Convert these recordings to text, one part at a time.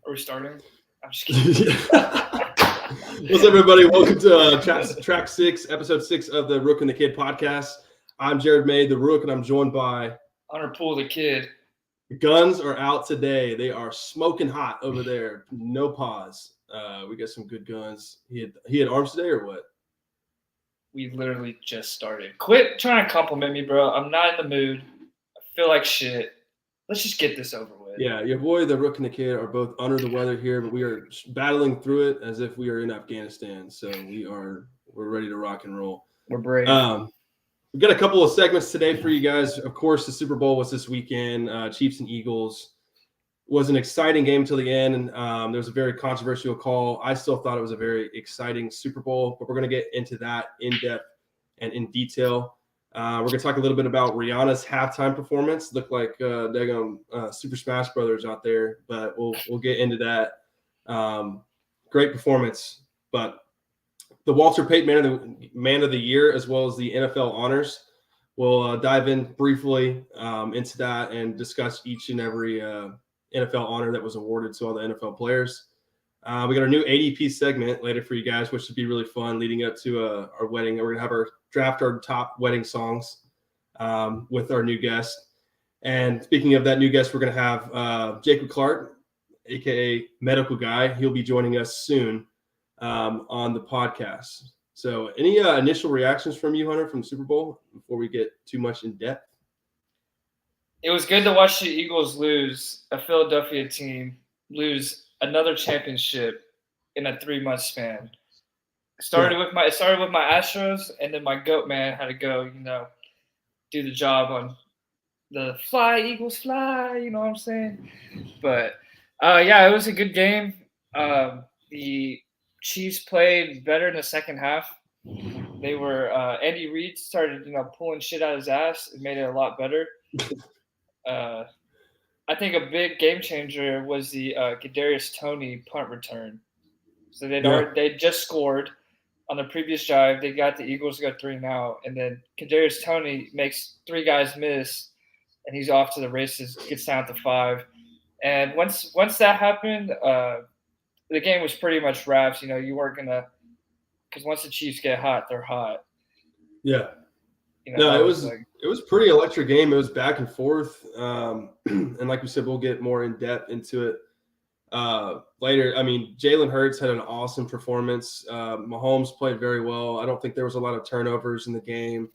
Are we starting? I'm just kidding. What's up, everybody? Welcome to track 6, episode 6 of the Rook and the Kid podcast. I'm Jared May, the Rook, and I'm joined by Hunter Poole, the Kid. The guns are out today. They are smoking hot over there. No pause. We got some good guns. He had arms today or what? We literally just started. Quit trying to compliment me, bro. I'm not in the mood. I feel like shit. Let's just get this over with. Yeah, your boy, the Rook and the Kid, are both under the weather here, but we are battling through it as if we are in Afghanistan. So we're ready to rock and roll. We're brave. We've got a couple of segments today for you guys. Of course, the Super Bowl was this weekend. Chiefs and Eagles was an exciting game until the end, and there was a very controversial call. I still thought it was a very exciting Super Bowl, but we're going to get into that in depth and in detail. We're going to talk a little bit about Rihanna's halftime performance. Looked like Super Smash Brothers out there, but we'll get into that. Great performance, but the Walter Payton Man of the Year, as well as the NFL honors. We'll dive in briefly into that and discuss each and every NFL honor that was awarded to all the NFL players. We got our new ADP segment later for you guys, which should be really fun leading up to our wedding. We're going to have our top wedding songs with our new guest. And speaking of that new guest, we're going to have Jacob Clark, a.k.a. Medical Guy. He'll be joining us soon on the podcast. So any initial reactions from you, Hunter, from the Super Bowl before we get too much in depth? It was good to watch the Eagles lose, a Philadelphia team, lose another championship in a 3-month span. It started with my Astros, and then my GOAT man had to go, do the job on the fly, Eagles fly, you know what I'm saying? But, it was a good game. The Chiefs played better in the second half. They were Andy Reid started, pulling shit out of his ass. It made it a lot better. I think a big game changer was the Kadarius Toney punt return. So they just scored on the previous drive. They got the Eagles to go 3 now, and then Kadarius Toney makes 3 guys miss, and he's off to the races. Gets down to 5, and once that happened, the game was pretty much wraps. You weren't gonna, because once the Chiefs get hot, they're hot. Yeah. It was pretty electric game. It was back and forth. And like we said, we'll get more in depth into it later. I mean, Jalen Hurts had an awesome performance. Mahomes played very well. I don't think there was a lot of turnovers in the game.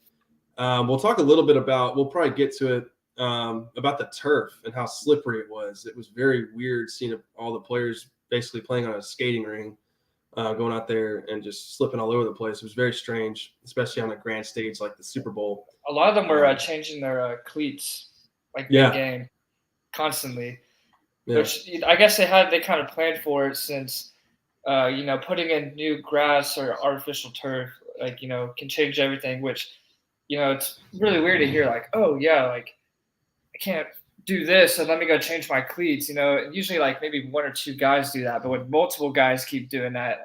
We'll talk a little bit we'll probably get to it about the turf and how slippery it was. It was very weird seeing all the players basically playing on a skating ring. Going out there and just slipping all over the place. It was very strange, especially on a grand stage like the Super Bowl. A lot of them were changing their cleats mid-game constantly. Yeah. Which I guess they kind of planned for it since, putting in new grass or artificial turf, can change everything, which, it's really weird to hear I can't do this, so let me go change my cleats. Usually maybe 1 or 2 guys do that, but when multiple guys keep doing that,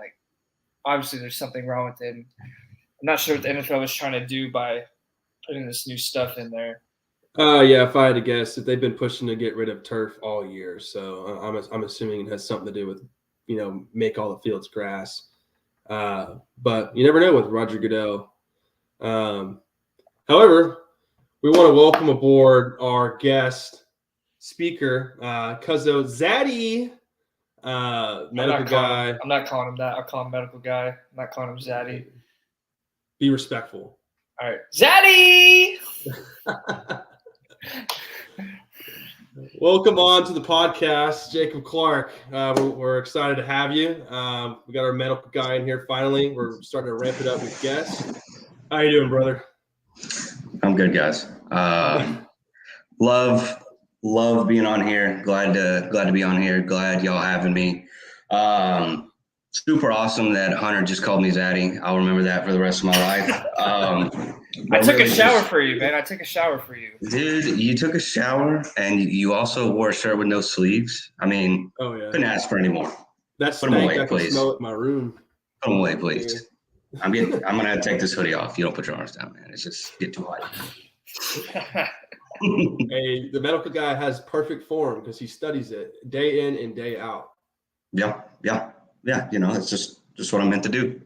obviously there's something wrong with it. And I'm not sure what the NFL was trying to do by putting this new stuff in there. If I had to guess, if they've been pushing to get rid of turf all year, so I'm assuming it has something to do with make all the fields grass. But you never know with Roger Goodell. However, we want to welcome aboard our guest speaker, Cuzzo Zaddy, medical guy. I'm not calling him that. I'll call him medical guy. I'm not calling him Zaddy. Be respectful. All right. Zaddy! Welcome on to the podcast, Jacob Clark. We're excited to have you. We got our medical guy in here finally. We're starting to ramp it up with guests. How you doing, brother? I'm good, guys. Love being on here. Glad to be on here. Glad y'all having me. Super awesome that Hunter just called me Zaddy. I'll remember that for the rest of my life. I took a shower for you, man. I took a shower for you. Dude, you took a shower and you also wore a shirt with no sleeves. I mean, couldn't ask for any more. That's stank. I can smell it in my room. Put them away, please. I'm gonna take this hoodie off. You don't put your arms down, man. It's just get too hot. Hey, the medical guy has perfect form because he studies it day in and day out. Yeah. It's just what I'm meant to do.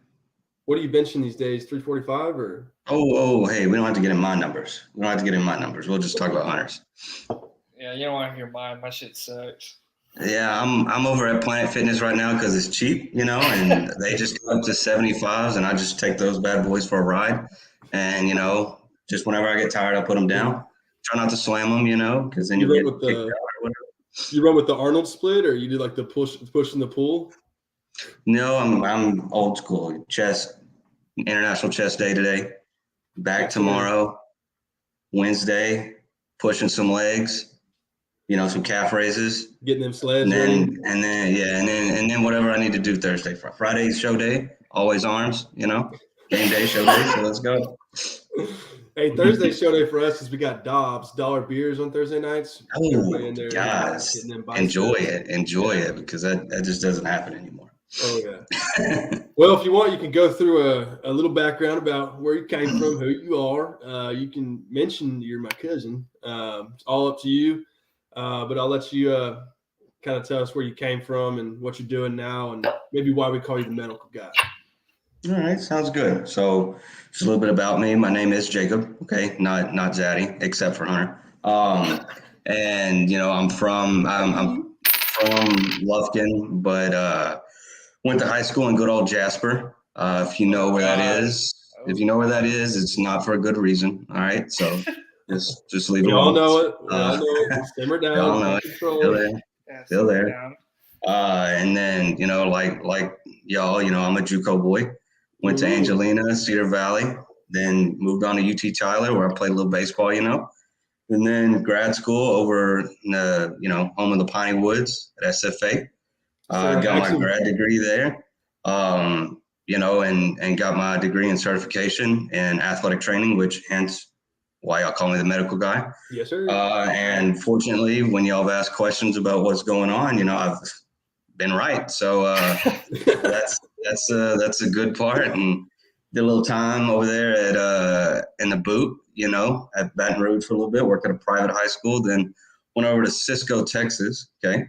What are you benching these days? 345 or? Oh, hey, we don't have to get in my numbers. We'll just talk about Hunter's. Yeah, you don't want to hear mine. My shit sucks. Yeah, I'm over at Planet Fitness right now because it's cheap, and they just go up to 75s, and I just take those bad boys for a ride. And just whenever I get tired, I put them down. Try not to slam them, because then you get with kicked out or whatever. You run with the Arnold split, or you do like the push and the pull? No, I'm old school. International Chest Day today. Back tomorrow, Wednesday, pushing some legs. Some calf raises, getting them sleds, and then whatever I need to do Thursday. Friday's show day, always arms, game day, show day. So let's go. Hey, Thursday show day for us is we got Dobbs $1 beers on Thursday nights. Oh, guys, enjoy it because that just doesn't happen anymore. Oh yeah. Well, if you want, you can go through a little background about where you came from, who you are. You can mention you're my cousin. It's all up to you. But I'll let you kind of tell us where you came from and what you're doing now and maybe why we call you the medical guy. All right, sounds good. So just a little bit about me. My name is Jacob, okay? Not Zaddy, except for Hunter. And I'm from Lufkin, but went to high school in good old Jasper. If you know where that is. If you know where that is, it's not for a good reason. All right. So just leave it alone. We all know it. We all know it. Simmer down. All know it. Still there. And then, like y'all, I'm a JUCO boy. Went to Angelina, Cedar Valley, then moved on to UT Tyler where I played a little baseball, and then grad school over in the, home of the Piney Woods at SFA. Got my grad degree there, and got my degree in certification in athletic training, which hence why y'all call me the medical guy. Yes, sir. And fortunately, when y'all have asked questions about what's going on, I've been right. So that's a good part. And did a little time over there at in the boot, at Baton Rouge for a little bit. Worked at a private high school. Then went over to Cisco, Texas. Okay.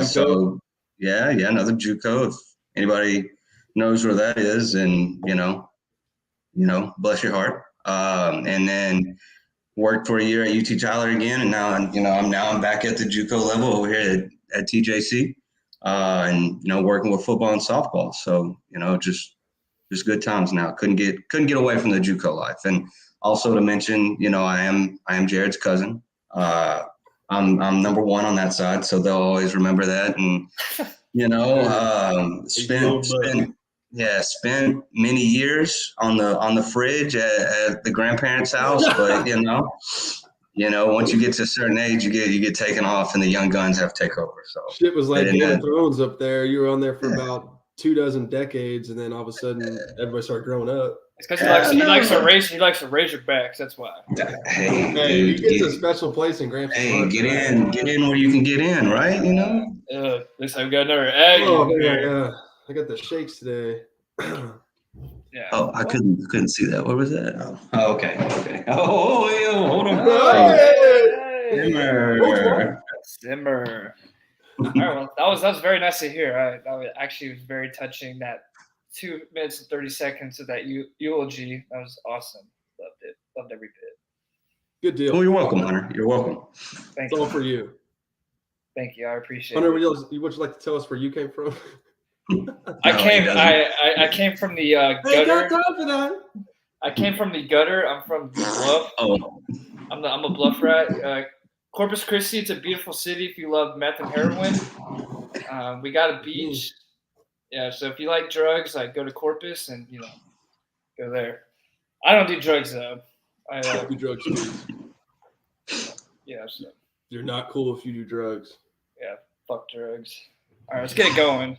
So yeah, another JUCO. If anybody knows where that is, and bless your heart. And then worked for a year at UT Tyler again, and now I'm back at the JUCO level over here at TJC, and working with football and softball. So just good times now. Couldn't get away from the JUCO life. And also to mention, I am Jared's cousin. I'm number one on that side, so they'll always remember that. And spent many years on the fridge at the grandparents' house, but once you get to a certain age, you get taken off, and the young guns have to take over. So shit was like Game of Thrones up there. You were on there for about 24 decades, and then all of a sudden, everybody started growing up. It's because he likes to raise Razorbacks. That's why. Hey, dude, you get to a special place in Grand. Hey, get in where you can get in, right? At least I've got another egg. Oh yeah. I got the shakes today. Yeah. Oh, I couldn't see that. What was that? Oh, okay. Oh, hold on. Simmer. All right, well, that was very nice to hear. That was very touching. That 2 minutes and 30 seconds of that eulogy. That was awesome. Loved it. Loved every bit. Good deal. Oh, you're welcome, Hunter. You're welcome. Thank you. It's all for you. Thank you. I appreciate Hunter, it. Hunter, would you like to tell us where you came from? I came from the gutter. Ain't got time for that. I came from the gutter. I'm from Bluff. Oh. I'm a Bluff rat. Corpus Christi, it's a beautiful city if you love meth and heroin. We got a beach. Yeah, so if you like drugs, go to Corpus and go there. I don't do drugs though. I do drugs. Yeah, so. You're not cool if you do drugs. Yeah, fuck drugs. All right, let's get it going.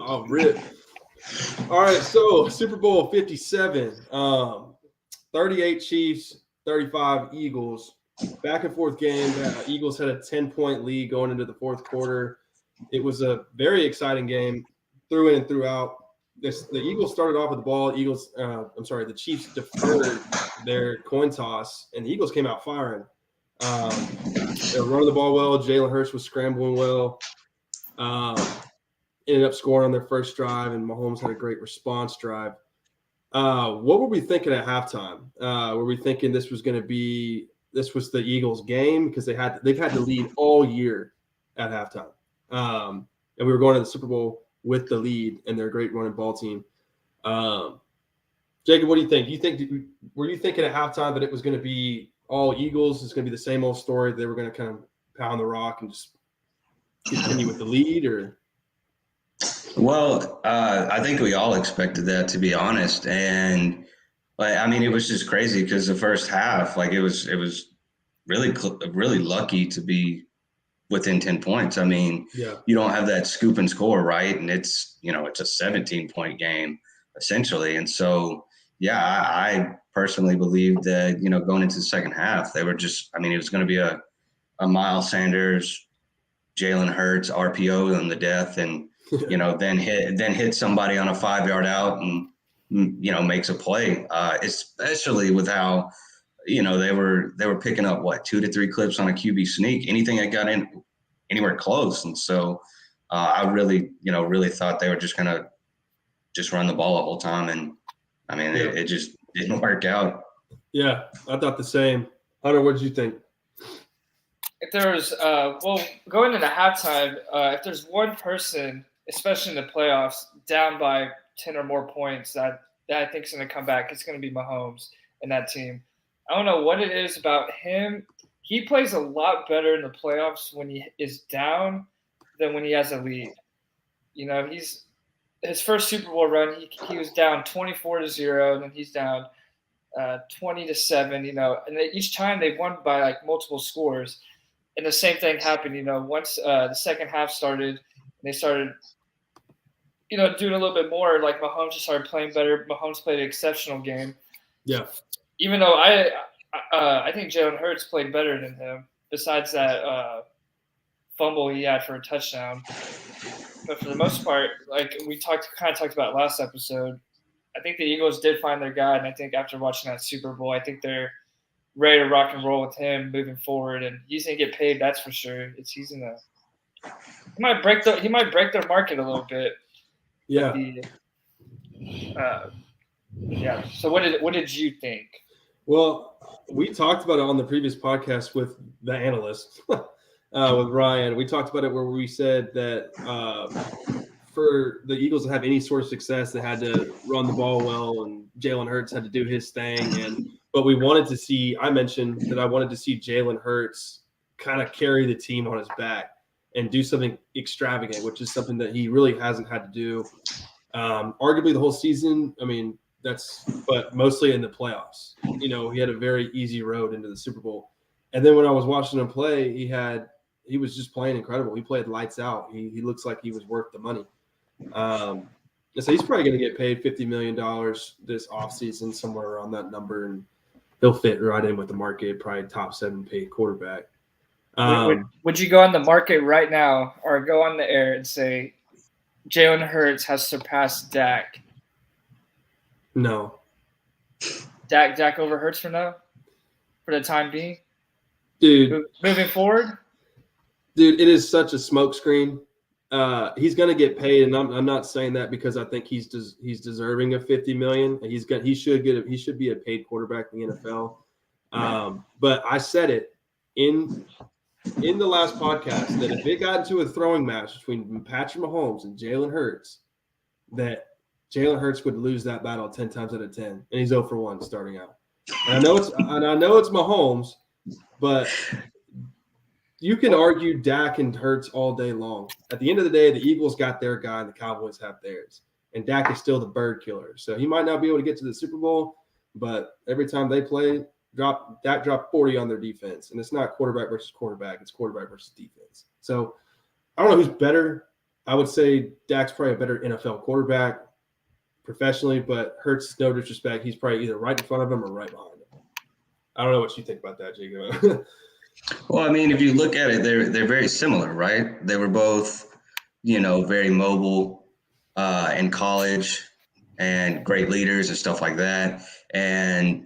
Oh, rip. All right, so Super Bowl 57. 38 Chiefs, 35 Eagles. Back and forth game. Eagles had a 10-point lead going into the fourth quarter. It was a very exciting game, through in and throughout. The Eagles started off with the ball. The Chiefs deferred their coin toss, and the Eagles came out firing. They were running the ball well. Jalen Hurts was scrambling well. Ended up scoring on their first drive, and Mahomes had a great response drive. What were we thinking at halftime? Were we thinking this was the Eagles' game because they've had to lead all year at halftime, and we were going to the Super Bowl with the lead, and they're a great running ball team. Jacob, what do you think? Were you thinking at halftime that it was going to be all Eagles? It's going to be the same old story. They were going to kind of pound the rock and just continue with the lead, or? Well, I think we all expected that, to be honest. And it was just crazy because the first half, it was really lucky to be within 10 points. You don't have that scoop and score, right? And it's a 17-point game essentially. And so, I personally believe that, going into the second half, they were just, it was going to be a Miles Sanders, Jalen Hurts RPO on the death, and then hit somebody on a 5-yard out and makes a play. Especially with how they were picking up 2 to 3 clips on a QB sneak, anything that got in anywhere close. And so I really thought they were just gonna just run the ball the whole time, and it just didn't work out. Yeah, I thought the same. Hunter, what did you think? If there's going into halftime, if there's one person, especially in the playoffs, down by 10 or more points that I think is going to come back, it's going to be Mahomes and that team. I don't know what it is about him. He plays a lot better in the playoffs when he is down than when he has a lead. His first Super Bowl run, he was down 24-0, and then he's down 20-7. And each time they won by multiple scores. And the same thing happened. Once the second half started, and they started, doing a little bit more. Mahomes just started playing better. Mahomes played an exceptional game. Yeah. Even though I think Jalen Hurts played better than him, besides that fumble he had for a touchdown. But for the most part, we talked about last episode, I think the Eagles did find their guy, and I think after watching that Super Bowl, I think they're ready to rock and roll with him moving forward, and he's gonna get paid. That's for sure. He might break their market a little bit. Yeah. So what did you think? Well, we talked about it on the previous podcast with the analyst, with Ryan. We talked about it where we said that for the Eagles to have any sort of success, they had to run the ball well, and Jalen Hurts had to do his thing. But I mentioned that I wanted to see Jalen Hurts kind of carry the team on his back and do something extravagant, which is something that he really hasn't had to do. Arguably the whole season, but mostly in the playoffs. He had a very easy road into the Super Bowl. And then when I was watching him play, he was just playing incredible. He played lights out. He looks like he was worth the money. So he's probably going to get paid $50 million this offseason, somewhere around that number, and he'll fit right in with the market, probably top 7 paid quarterback. Would you go on the market right now or go on the air and say Jalen Hurts has surpassed Dak? No. Dak over Hurts for now? For the time being? Dude. Moving forward? Dude, it is such a smokescreen. He's going to get paid, and I'm not saying that because I think he's deserving of $50 million. He should be a paid quarterback in the NFL. But I said it in the last podcast that if it got into a throwing match between Patrick Mahomes and Jalen Hurts, that Jalen Hurts would lose that battle 10 times out of 10, and he's 0 for 1 starting out. And I know it's Mahomes, but you can argue Dak and Hurts all day long. At the end of the day, the Eagles got their guy and the Cowboys have theirs. And Dak is still the bird killer. So he might not be able to get to the Super Bowl, but every time they play, Dak dropped 40 on their defense. And it's not quarterback versus quarterback. It's quarterback versus defense. So I don't know who's better. I would say Dak's probably a better NFL quarterback professionally, but Hurts, no disrespect, he's probably either right in front of him or right behind him. I don't know what you think about that, Jacob. Well, if you look at it, they're very similar, right? They were both, very mobile in college and great leaders and stuff like that. And,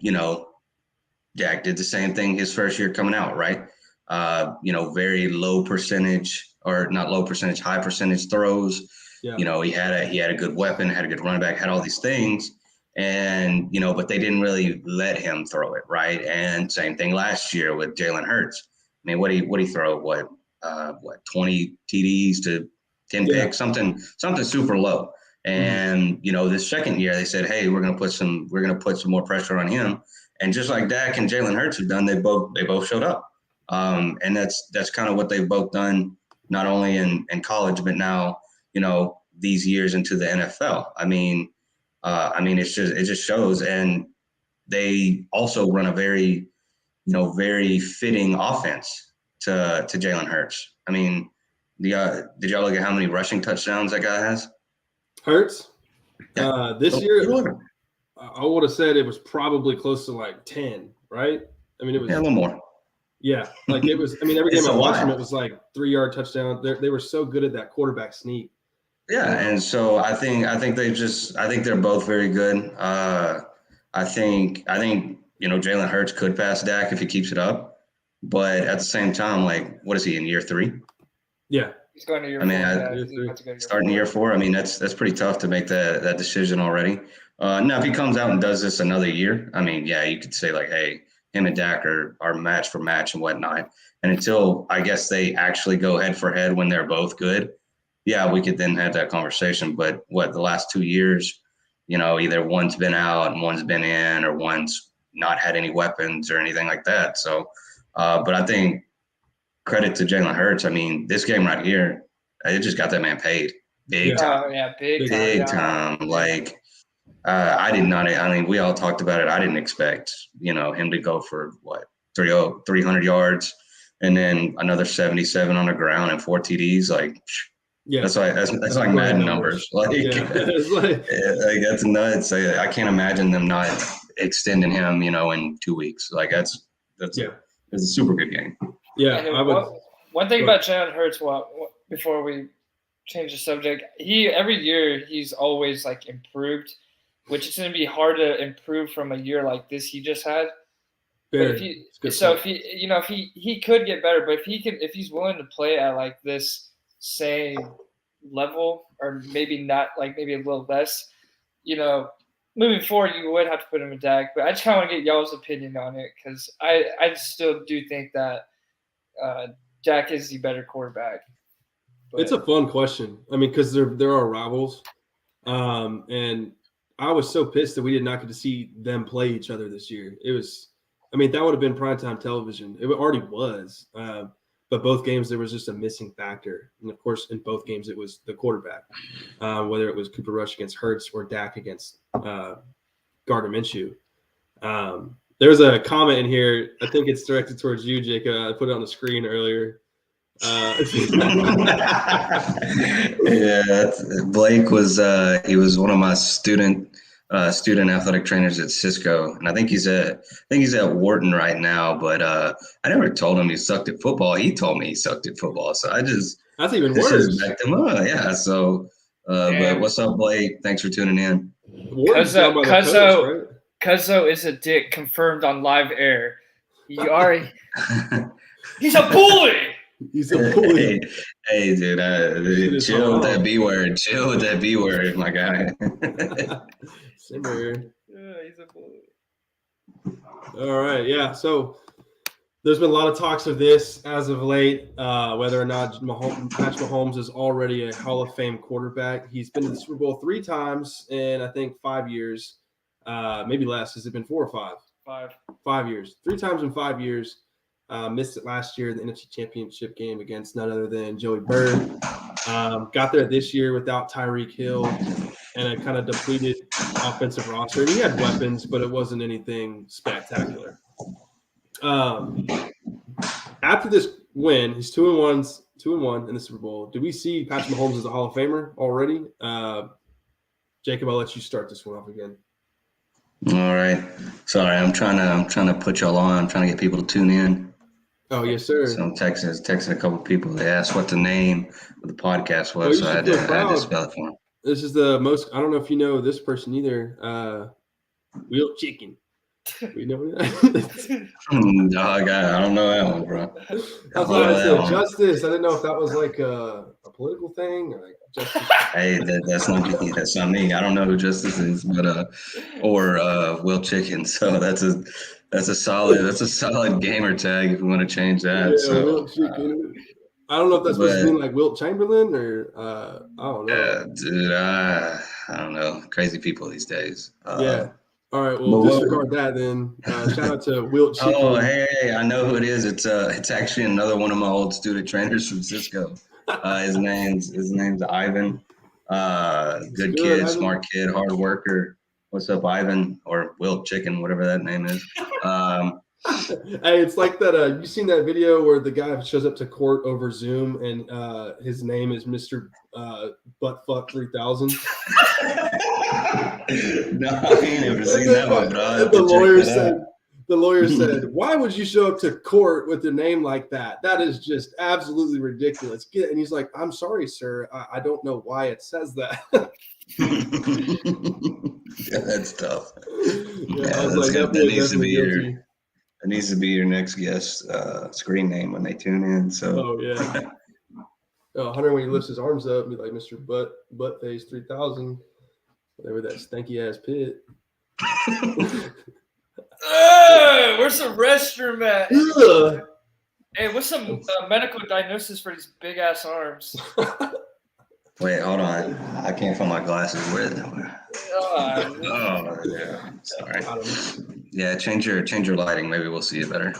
Dak did the same thing his first year coming out, right? Very low percentage or not low percentage, high percentage throws. Yeah. You know, he had a good weapon, had a good running back, had all these things. And, you know, but they didn't really let him throw it, right? And same thing last year with Jalen Hurts. I mean, what he throw? What 20 TDs to 10 picks, something super low. And you know, this second year they said, hey, we're gonna put some more pressure on him. And just like Dak and Jalen Hurts have done, they both showed up. And that's kind of what they've both done, not only in college, but now, you know, these years into the NFL. I mean, it just shows. And they also run a very fitting offense to Jalen Hurts. I mean, did y'all look at how many rushing touchdowns that guy has? Hurts? This year, I would have said it was probably close to like 10, right? I mean, it was a little more. Yeah, like it was. I mean, every game I watched them, it was like 3-yard touchdown. They were so good at that quarterback sneak. Yeah, and so I think they're both very good. I think you know, Jalen Hurts could pass Dak if he keeps it up, but at the same time, like, what is he in year 3? Yeah, he's going to year 4. Starting year 4. I mean, that's pretty tough to make that decision already. Now, if he comes out and does this another year, I mean, yeah, you could say like, hey, him and Dak are match for match and whatnot. And until I guess they actually go head for head when they're both good, yeah, we could then have that conversation. But the last 2 years, you know, either one's been out and one's been in, or one's not had any weapons or anything like that. So, but I think credit to Jalen Hurts. I mean, this game right here, it just got that man paid big time. Oh, yeah, big time. Like, I did not. I mean, we all talked about it. I didn't expect, you know, him to go for 300 yards and then another 77 on the ground and 4 TDs. Like, yeah, that's like Madden numbers. Like, like that's nuts. I can't imagine them not extending him, you know, in 2 weeks. Like it's a super good game. Yeah, one thing about Jalen Hurts, before we change the subject, every year he's always like improved, which is going to be hard to improve from a year like this he just had. But if he could get better, but if he's willing to play at like this same level, or maybe not, like maybe a little less, you know, moving forward you would have to put him in Dak. But I just kind of want to get y'all's opinion on it, because I still do think that Dak is the better quarterback. But it's a fun question. I mean, because there are rivals, and I was so pissed that we did not get to see them play each other this year. It was, I mean, that would have been primetime television. It already was, but both games there was just a missing factor, and of course, in both games it was the quarterback, whether it was Cooper Rush against Hurts or Dak against Gardner Minshew. There's a comment in here. I think it's directed towards you, Jacob. I put it on the screen earlier. Yeah, Blake was he was one of my student athletic trainers at Cisco, and I think he's at Wharton right now. But I never told him he sucked at football. He told me he sucked at football, so that's even worse. Backed him up. Yeah. So, but what's up, Blake? Thanks for tuning in. Cuzzo is a dick, confirmed on live air. He's a bully. He's a bully. Hey, dude, chill with that B word. Chill with that B word, my guy. Simmer. Yeah, he's a bully. All right, yeah. So there's been a lot of talks of this as of late, whether or not Patrick Mahomes is already a Hall of Fame quarterback. He's been to the Super Bowl 3 times in, I think, 5 years, maybe less. Has it been 4 or 5? 5 years. 3 times in 5 years. Missed it last year in the NFC Championship game against none other than Joey Bird. Got there this year without Tyreek Hill and a kind of depleted offensive roster. He had weapons, but it wasn't anything spectacular. After this win, he's 2-1 in the Super Bowl. Do we see Patrick Mahomes as a Hall of Famer already? Jacob, I'll let you start this one off again. All right. Sorry, I'm trying to put y'all on. I'm trying to get people to tune in. Oh, yes, sir. So I'm texting a couple of people. They asked what the name of the podcast was, so I had to spell it for them. This is the most – I don't know if you know this person either. Real Chicken. We know that. Dog, I don't know that one, bro. That's why I said justice. I didn't know if that was like a political thing or like justice. Hey, that's not me. That's not me. I don't know who Justice is, but or Will Chicken. So that's a solid gamer tag if you want to change that. Yeah, so Wilt Chicken. I don't know if that's supposed to mean like Wilt Chamberlain or I don't know. Dude, I don't know. Crazy people these days. Yeah. All right. Well, disregard that then. Shout out to Wilt Chicken. Oh, hey, I know who it is. It's actually another one of my old student trainers from Cisco. His name's Ivan. Good kid, Ivan. Smart kid, hard worker. What's up, Ivan? Or Wilt Chicken, whatever that name is. Hey, it's like that. You seen that video where the guy shows up to court over Zoom and his name is Mr. Buttfuck 3000? No, I ain't never seen that one, bro. The lawyer said, "Why would you show up to court with a name like that? That is just absolutely ridiculous." And he's like, "I'm sorry, sir. I don't know why it says that." Yeah, that's tough. That needs to be your next guest screen name when they tune in. So. Oh yeah. Hunter, when he lifts his arms up, be like Mr. Buttface 3000, whatever that stanky ass pit. Where's the restroom at? Hey, what's some medical diagnosis for these big ass arms? Wait, hold on. I can't find my glasses. Where? Oh, yeah. Sorry. Yeah, change your lighting. Maybe we'll see it better.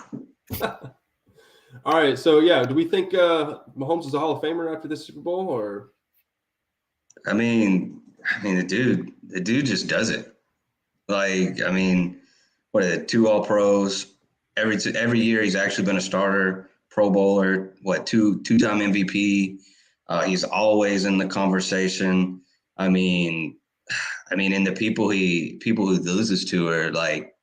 All right. So yeah, do we think Mahomes is a Hall of Famer after this Super Bowl, or? I mean, the dude just does it. Like, I mean, what is it? 2 All-Pros. Every year he's actually been a starter, Pro Bowler. Two-time MVP. He's always in the conversation. I mean, and the people who loses to are like,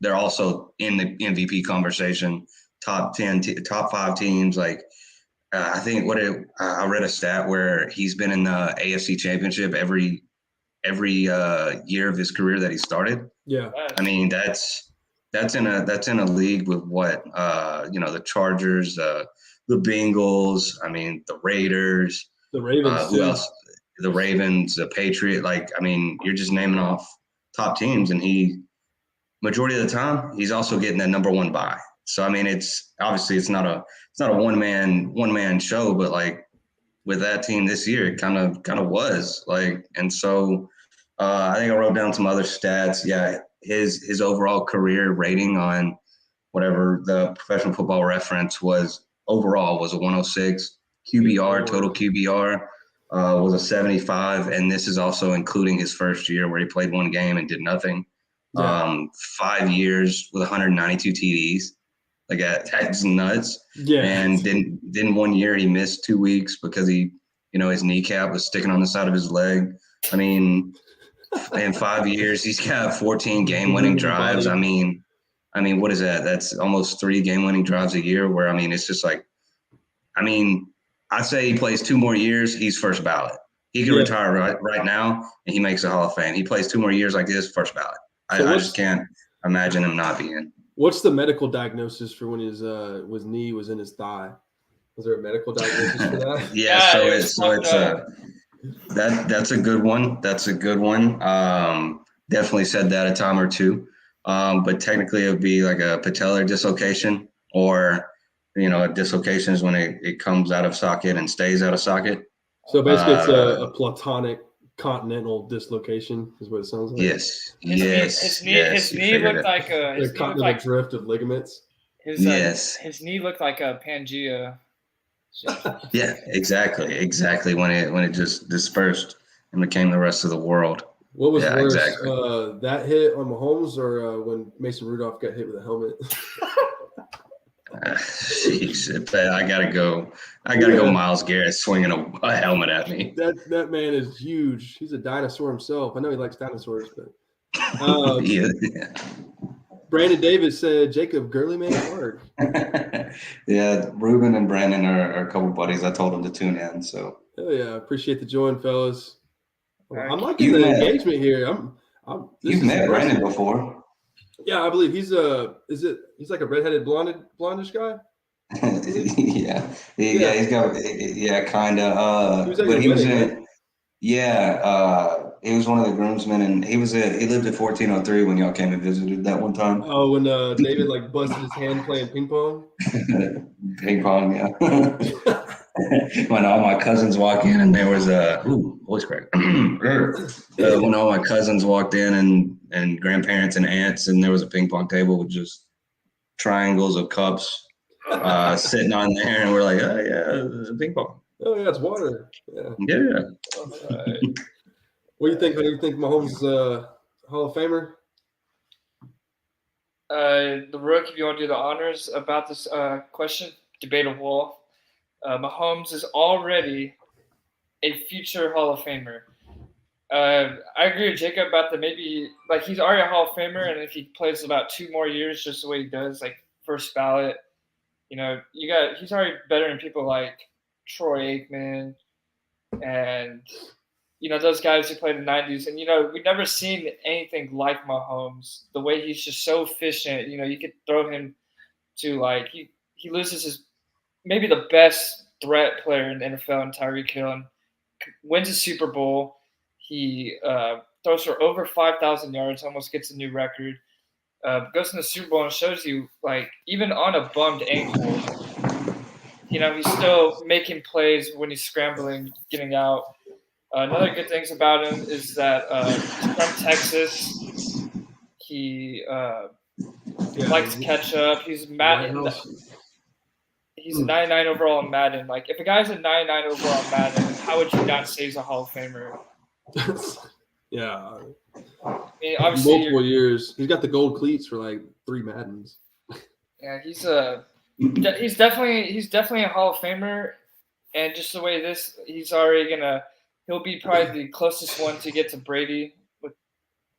they're also in the MVP conversation. Top 10, top 5 teams. Like, I think I read a stat where he's been in the AFC Championship every year of his career that he started. Yeah, I mean that's in a league with the Chargers, the Bengals. I mean the Raiders, the Ravens. Who else? The Ravens, the Patriots. Like, I mean, you're just naming off top teams, and majority of the time he's also getting that number 1 bye. So I mean, it's not a one man show, but like with that team this year, it kind of was like, and so I think I wrote down some other stats. Yeah, his overall career rating on whatever the Professional Football Reference was overall was a 106. QBR, total QBR was a 75, and this is also including his first year where he played 1 game and did nothing. Yeah. 5 years with 192 TDs. Like that's nuts. Yeah. And then 1 year he missed 2 weeks because his kneecap was sticking on the side of his leg. I mean, in 5 years he's got 14 game-winning drives. I mean, what is that? That's almost 3 game-winning drives a year. Where it's just like, I say he plays 2 more years, he's first ballot. He could retire right now, and he makes the Hall of Fame. He plays 2 more years like this, first ballot. I just can't imagine him not being. What's the medical diagnosis for when his knee was in his thigh? Was there a medical diagnosis for that? Yeah, that's a good one. That's a good one. Definitely said that a time or two. But technically it would be like a patellar dislocation, or a dislocation is when it comes out of socket and stays out of socket. So basically it's a platonic continental dislocation is what it sounds like. Yes. His knee looked like a continental drift of ligaments. His knee looked like a Pangea. Yeah, exactly. When it just dispersed and became the rest of the world. What was worse, exactly. That hit on Mahomes or when Mason Rudolph got hit with a helmet? Jeez, I gotta go. Myles Garrett swinging a helmet at me. That man is huge. He's a dinosaur himself. I know he likes dinosaurs, but yeah. Brandon Davis said Jacob Gurley made it hard. Yeah, Ruben and Brandon are a couple buddies. I told them to tune in. So hell yeah, appreciate the join, fellas. I'm liking the engagement here. You've met Brandon before. Yeah, I believe he's like a redheaded blondish guy. Yeah, he's got kind of. He was at But your he was wedding, in. right? Yeah, he was one of the groomsmen, and he lived at 1403 when y'all came and visited that one time. Oh, when David like busted his hand playing ping pong. Ping pong, yeah. When all my cousins walk in, and there was a voice crack. When all my cousins walked in, and grandparents and aunts, and there was a ping pong table with just triangles of cups sitting on there, and we're like, oh yeah, ping pong. Oh yeah, it's water. Yeah. Yeah. What do you think? What do you think Mahomes Hall of Famer? The Rook, if you want to do the honors about this question, debatable. Mahomes is already a future Hall of Famer. I agree with Jacob about maybe like he's already a Hall of Famer, and if he plays about 2 more years, just the way he does, like first ballot, he's already better than people like Troy Aikman and those guys who played in the 90s. And we've never seen anything like Mahomes. The way he's just so efficient. You could throw him to like he loses his maybe the best threat player in the NFL in Tyreek Hill and wins a Super Bowl. He throws for over 5,000 yards, almost gets a new record. Goes in the Super Bowl and shows you, like, even on a bummed ankle, he's still making plays when he's scrambling, getting out. Another good things about him is that he's from Texas. He likes to catch up. He's Madden. He's a 99 overall in Madden. Like, if a guy's a 99 overall in Madden, how would you not say he's a Hall of Famer? Yeah. I mean, obviously, multiple years. He's got the gold cleats for like 3 Maddens. Yeah, he's definitely a Hall of Famer, and just the way he'll be probably the closest one to get to Brady with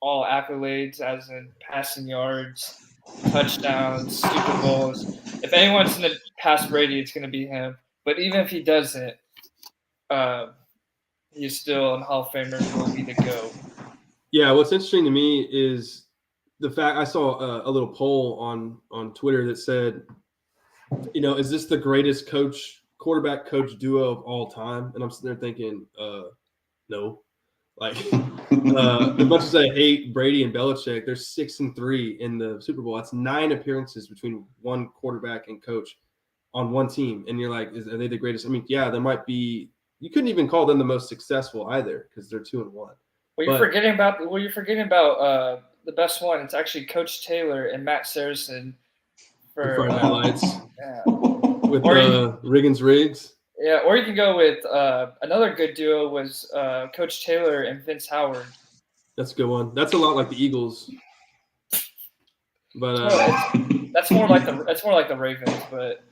all accolades, as in passing yards, touchdowns, Super Bowls. If anyone's going to pass Brady, it's going to be him. But even if he doesn't, he's still a Hall of Famer and will be the GOAT. Yeah, what's interesting to me is the fact I saw a little poll on Twitter that said, is this the greatest quarterback coach duo of all time? And I'm sitting there thinking, no. Like, as much as I hate Brady and Belichick, they're 6-3 in the Super Bowl. That's 9 appearances between one quarterback and coach on one team. And you're like, are they the greatest? I mean, yeah, there might be. You couldn't even call them the most successful either because they're 2-1. You're forgetting about the best one. It's actually Coach Taylor and Matt Saracen for Friday Night Lights. Yeah. With Riggins Riggs. Yeah, or you can go with another good duo was Coach Taylor and Vince Howard. That's a good one. That's a lot like the Eagles. But that's more like the Ravens, but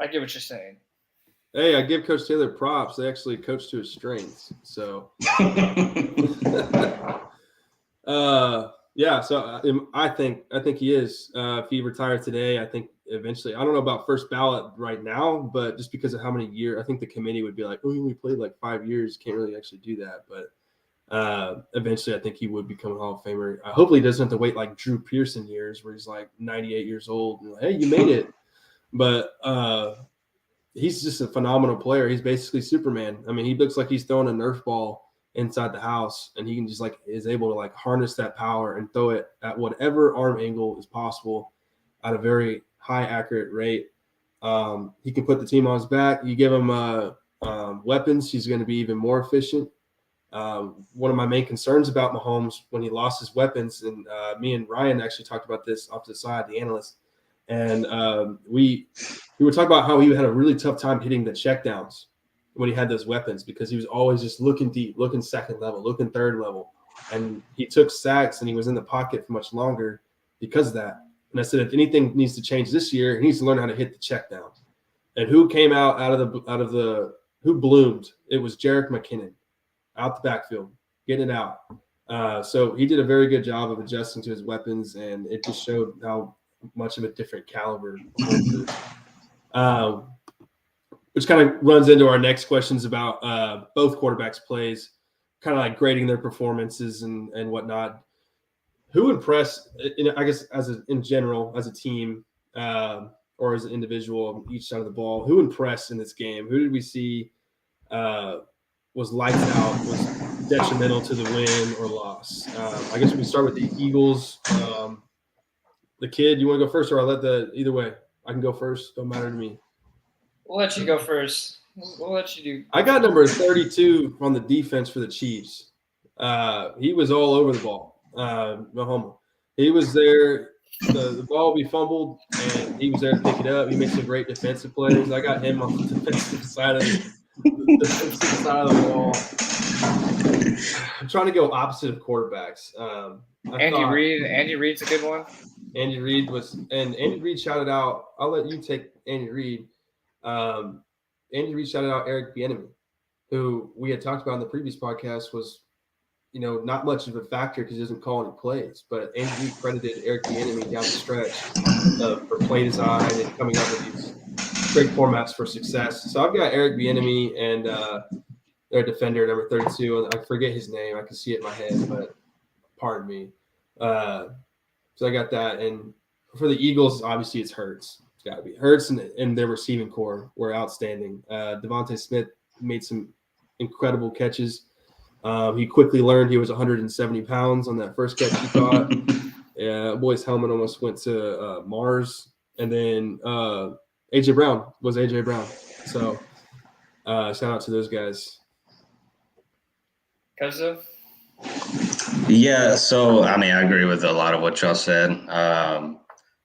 I get what you're saying. Hey, I give Coach Taylor props. They actually coach to his strengths. So, yeah. So I think he is. If he retired today, I think eventually. I don't know about first ballot right now, but just because of how many years, I think the committee would be like, "Oh, we played like 5 years. Can't really actually do that." But eventually, I think he would become a Hall of Famer. Hopefully, he doesn't have to wait like Drew Pearson years, where he's like 98 years old. And like, hey, you made it. But he's just a phenomenal player. He's basically Superman. I mean, he looks like he's throwing a Nerf ball inside the house, and he can just is able to harness that power and throw it at whatever arm angle is possible at a very high accurate rate. He can put the team on his back. You give him weapons, he's going to be even more efficient. One of my main concerns about Mahomes when he lost his weapons, and me and Ryan actually talked about this off to the side, the analyst, and we were talking about how he had a really tough time hitting the checkdowns when he had those weapons because he was always just looking deep, looking second level, looking third level. And he took sacks and he was in the pocket for much longer because of that. And I said, if anything needs to change this year, he needs to learn how to hit the checkdowns. And who came out of the who bloomed? It was Jerick McKinnon out the backfield, getting it out. So he did a very good job of adjusting to his weapons, and it just showed how much of a different caliber. Which kind of runs into our next questions about both quarterbacks' plays, kind of like grading their performances and whatnot. Who impressed? I guess in general, as a team, or as an individual on each side of the ball, who impressed in this game? Who did we see was lights out, was detrimental to the win or loss? I guess we can start with the Eagles. The kid, you want to go first, or I'll let either way. I can go first. Don't matter to me. We'll let you go first. We'll let you do. I got number 32 on the defense for the Chiefs. He was all over the ball. Mahomes. He was there. The ball will be fumbled, and he was there to pick it up. He made some great defensive plays. I got him on the defensive side of the ball. I'm trying to go opposite of quarterbacks. Andy Reid's a good one. Andy Reid shouted out. I'll let you take Andy Reid. Andy Reid shouted out Eric Bieniemy, who we had talked about in the previous podcast was, not much of a factor because he doesn't call any plays. But Andy Reid credited Eric Bieniemy down the stretch for play design and coming up with these great formats for success. So I've got Eric Bieniemy and their defender, number 32. And I forget his name. I can see it in my head, but pardon me. So I got that. And for the Eagles, obviously it's Hurts. It's got to be Hurts, and their receiving core were outstanding. Devontae Smith made some incredible catches. He quickly learned he was 170 pounds on that first catch he caught. Boy's helmet almost went to Mars. And then A.J. Brown was A.J. Brown. So shout out to those guys. Keza? Yeah, so I agree with a lot of what y'all said.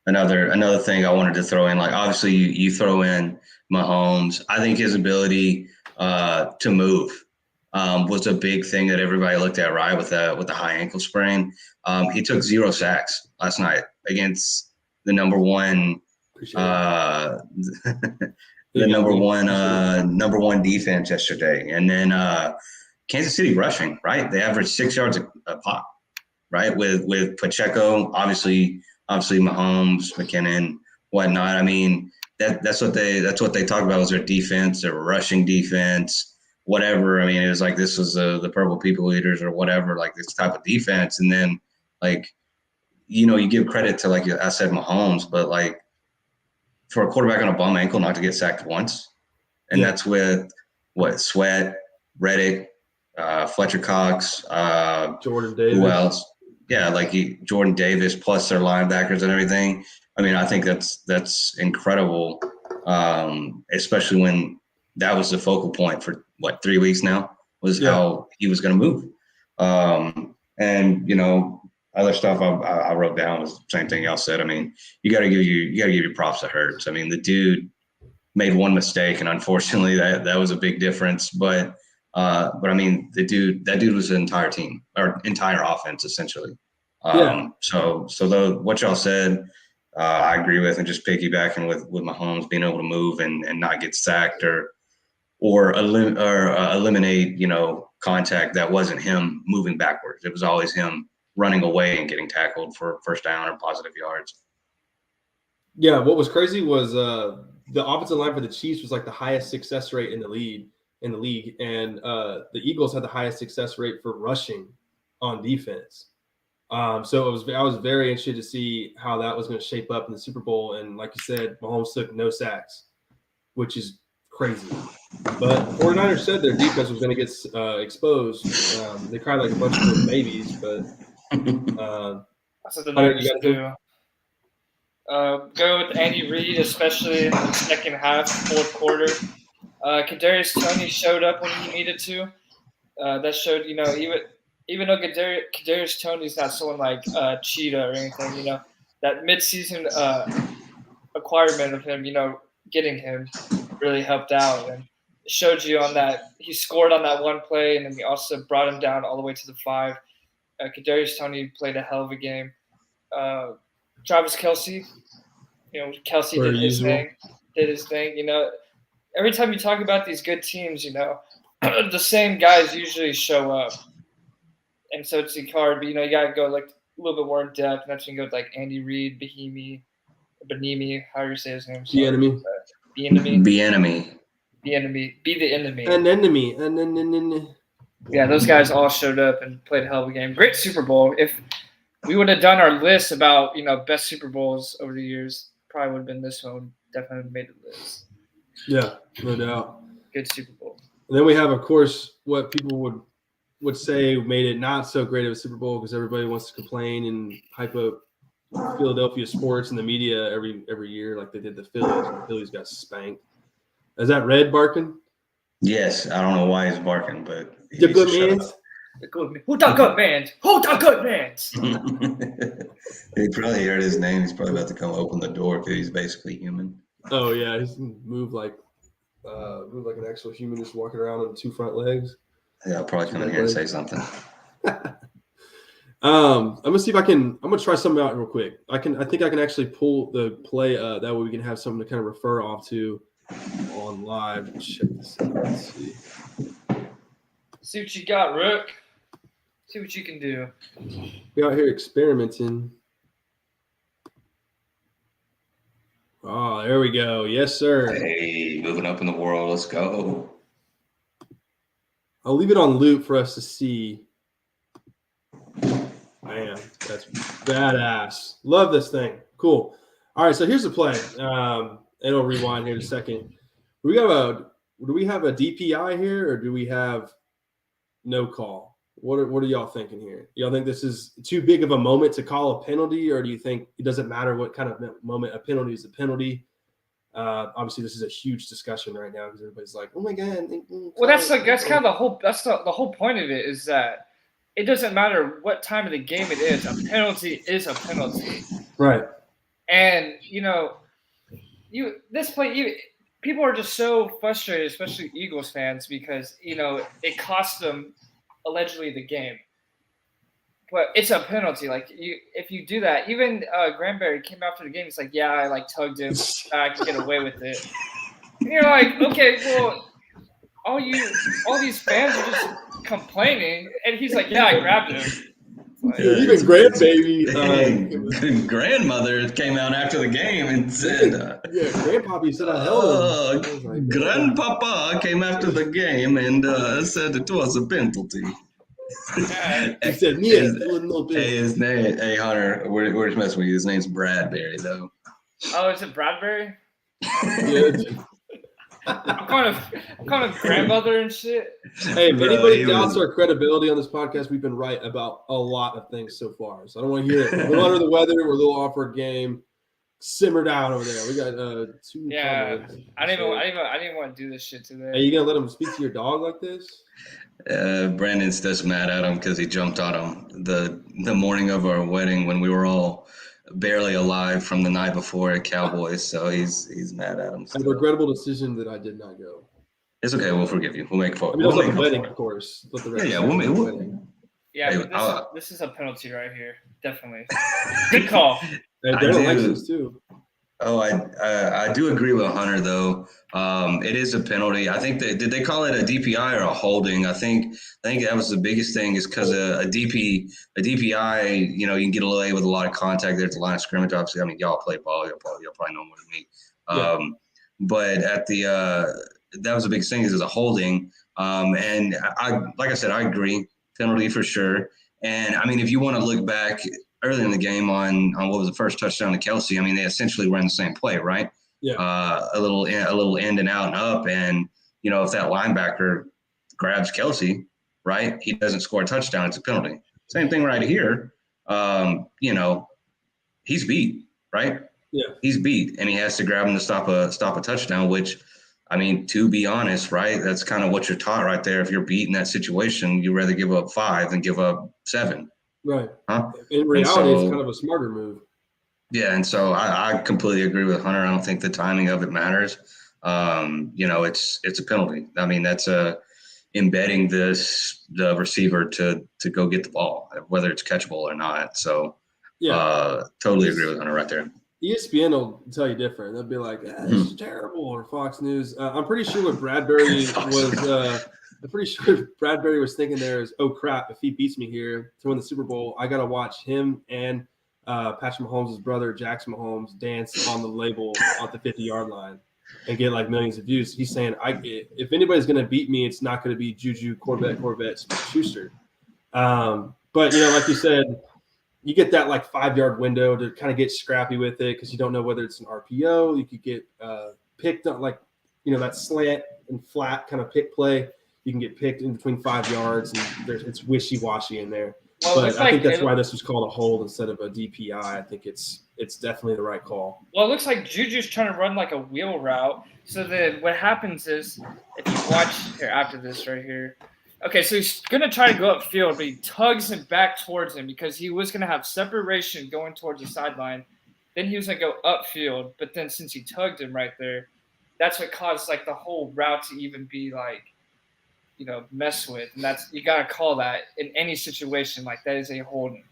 Another thing I wanted to throw in, like obviously you throw in Mahomes. I think his ability to move was a big thing that everybody looked at, right? With the high ankle sprain, he took 0 sacks last night against the number one number one defense yesterday, and then Kansas City rushing, right? They averaged 6 yards a pop, right? With Pacheco, obviously Mahomes, McKinnon, whatnot. That's what they talked about was their defense, their rushing defense, whatever. It was like this was the Purple People Eaters or whatever, like this type of defense. And then you give credit to, like I said, Mahomes, but like for a quarterback on a bum ankle not to get sacked once, and that's with Sweat, Reddick, Fletcher Cox, Jordan Davis. Who else? Yeah, Jordan Davis plus their linebackers and everything. I think that's incredible, especially when that was the focal point for 3 weeks now was how he was going to move. And other stuff I wrote down was the same thing y'all said. You got to give your props to Hurts. The dude made one mistake, and unfortunately that was a big difference. But that dude was the entire team or entire offense essentially. So what y'all said, I agree with, and just piggybacking with Mahomes being able to move and not get sacked or eliminate contact that wasn't him moving backwards. It was always him running away and getting tackled for first down or positive yards. Yeah, what was crazy was the offensive line for the Chiefs was like the highest success rate in the league, and the Eagles had the highest success rate for rushing on defense. So I was very interested to see how that was going to shape up in the Super Bowl. And like you said, Mahomes took no sacks, which is crazy. But 49ers said their defense was going to get exposed. They cried like a bunch of little babies, but that's what the Niners do. Go with Andy Reid, especially in the second half, fourth quarter. Kadarius Toney showed up when he needed to. That showed, even though Kadarius Toney's not someone like Cheetah or anything, that midseason acquirement of him, getting him really helped out, and it showed you on that he scored on that one play, and then he also brought him down all the way to the 5. Kadarius Toney played a hell of a game. Travis Kelce, Kelce did his thing. Every time you talk about these good teams, the same guys usually show up. And so it's hard, but, you got to go like a little bit more in depth. And that's when you go with like Andy Reid, Bieniemy, however you say his name. Bieniemy. Be the enemy. An enemy. Yeah, those guys all showed up and played a hell of a game. Great Super Bowl. If we would have done our list about best Super Bowls over the years, probably would have been this one. Definitely made the list. Yeah, no doubt. Good Super Bowl. And then we have, of course, what people would say made it not so great of a Super Bowl because everybody wants to complain and hype up Philadelphia sports and the media every year like they did the Phillies. The Phillies got spanked. Is that Red barking? Yes, I don't know why he's barking, but the good man. Who the good man? Who the good man? He probably heard his name. He's probably about to come open the door because he's basically human. Oh yeah, he's move like an actual human, just walking around on 2 front legs. Yeah, I'll probably come in here and say something. I'm gonna see if I'm gonna try something out real quick. I think I can actually pull the play that way we can have something to kind of refer off to on live. Check this out. Let's see what you got, Rook. See what you can do. We out here experimenting. Oh, there we go. Yes, sir. Hey, moving up in the world. Let's go. I'll leave it on loop for us to see. Man, that's badass. Love this thing. Cool. All right, so here's the play. It'll rewind here in a second. Do we have a DPI here, or do we have no call? What are y'all thinking here? Y'all think this is too big of a moment to call a penalty, or do you think it doesn't matter what kind of moment? A penalty is a penalty. Obviously, this is a huge discussion right now because everybody's like, "Oh my god!" Well, that's kind of the whole point of it is that it doesn't matter what time of the game it is. A penalty is a penalty, right? And people are just so frustrated, especially Eagles fans, because it cost them allegedly the game, but it's a penalty. Like if you do that, even Granberry came after the game. He's like, "Yeah, I tugged him. I could get away with it." And you're like, "Okay, well, all these fans are just complaining," and he's like, "Yeah, I grabbed him." Like, even grandbaby, grandmother came out after the game and said, grandpappy said I held him. Grandpapa came after the game and said it was a penalty. He said, "Yeah, it was no penalty." His name, Hunter, we're just messing with you. His name's Bradbury, though. Oh, is it Bradbury? Yeah. I'm kind of grandmother and shit. Hey, if anybody doubts our credibility on this podcast, we've been right about a lot of things so far. So I don't want to hear it. We're a little under the weather. We're a little off our game. Simmer down over there. We got 2 comments. I didn't even want to do this shit today. Are you gonna let him speak to your dog like this? Brandon's just mad at him because he jumped on him the morning of our wedding when we were all barely alive from the night before at Cowboys, so he's mad at him. A regrettable decision that I did not go. It's okay. We'll forgive you. We'll make fun. We'll make a wedding, of course. We'll make a wedding. Yeah, but this is a penalty right here. Definitely. Good call. They're elections too. Oh, I do agree with Hunter though. It is a penalty. I think did they call it a DPI or a holding? I think that was the biggest thing is because a DPI, you can get away with a lot of contact there at the line of scrimmage. Obviously, I mean y'all play ball, y'all probably know more than me. But at that was the biggest thing is a holding. And like I said, I agree, penalty for sure. And I mean, if you want to look back early in the game on what was the first touchdown to Kelsey, I mean, they essentially ran the same play, right? Yeah. A little end and out and up. And, if that linebacker grabs Kelsey, right, he doesn't score a touchdown, it's a penalty. Same thing right here. He's beat, right? Yeah. He's beat, and he has to grab him to stop a touchdown, which, I mean, to be honest, right, that's kind of what you're taught right there. If you're beat in that situation, you'd rather give up 5 than give up 7. Right. Huh? In reality, it's kind of a smarter move. Yeah, and so I completely agree with Hunter. I don't think the timing of it matters. It's a penalty. I mean, that's embedding the receiver to go get the ball, whether it's catchable or not. So, totally agree with Hunter right there. ESPN will tell you different. They'll be like, "This is terrible," or Fox News. I'm pretty sure what Bradbury was. I'm pretty sure Bradbury was thinking there is, "Oh crap! If he beats me here to win the Super Bowl, I got to watch him and Patrick Mahomes' brother Jackson Mahomes dance on the label at the 50-yard line and get like millions of views." He's saying, "If anybody's going to beat me, it's not going to be Juju, Corvette, Schuster." But like you said, you get that like 5-yard window to kind of get scrappy with it because you don't know whether it's an RPO. You could get picked on like, that slant and flat kind of pick play. You can get picked in between 5 yards, and it's wishy-washy in there. Well, but I think that's why this was called a hold instead of a DPI. I think it's definitely the right call. Well, it looks like Juju's trying to run like a wheel route. So then what happens is, if you watch here after this right here, okay, so he's going to try to go upfield, but he tugs him back towards him because he was going to have separation going towards the sideline. Then he was going to go upfield, but then since he tugged him right there, that's what caused like the whole route to even be like, mess with. And that's, you got to call that in any situation. Like that is a holding.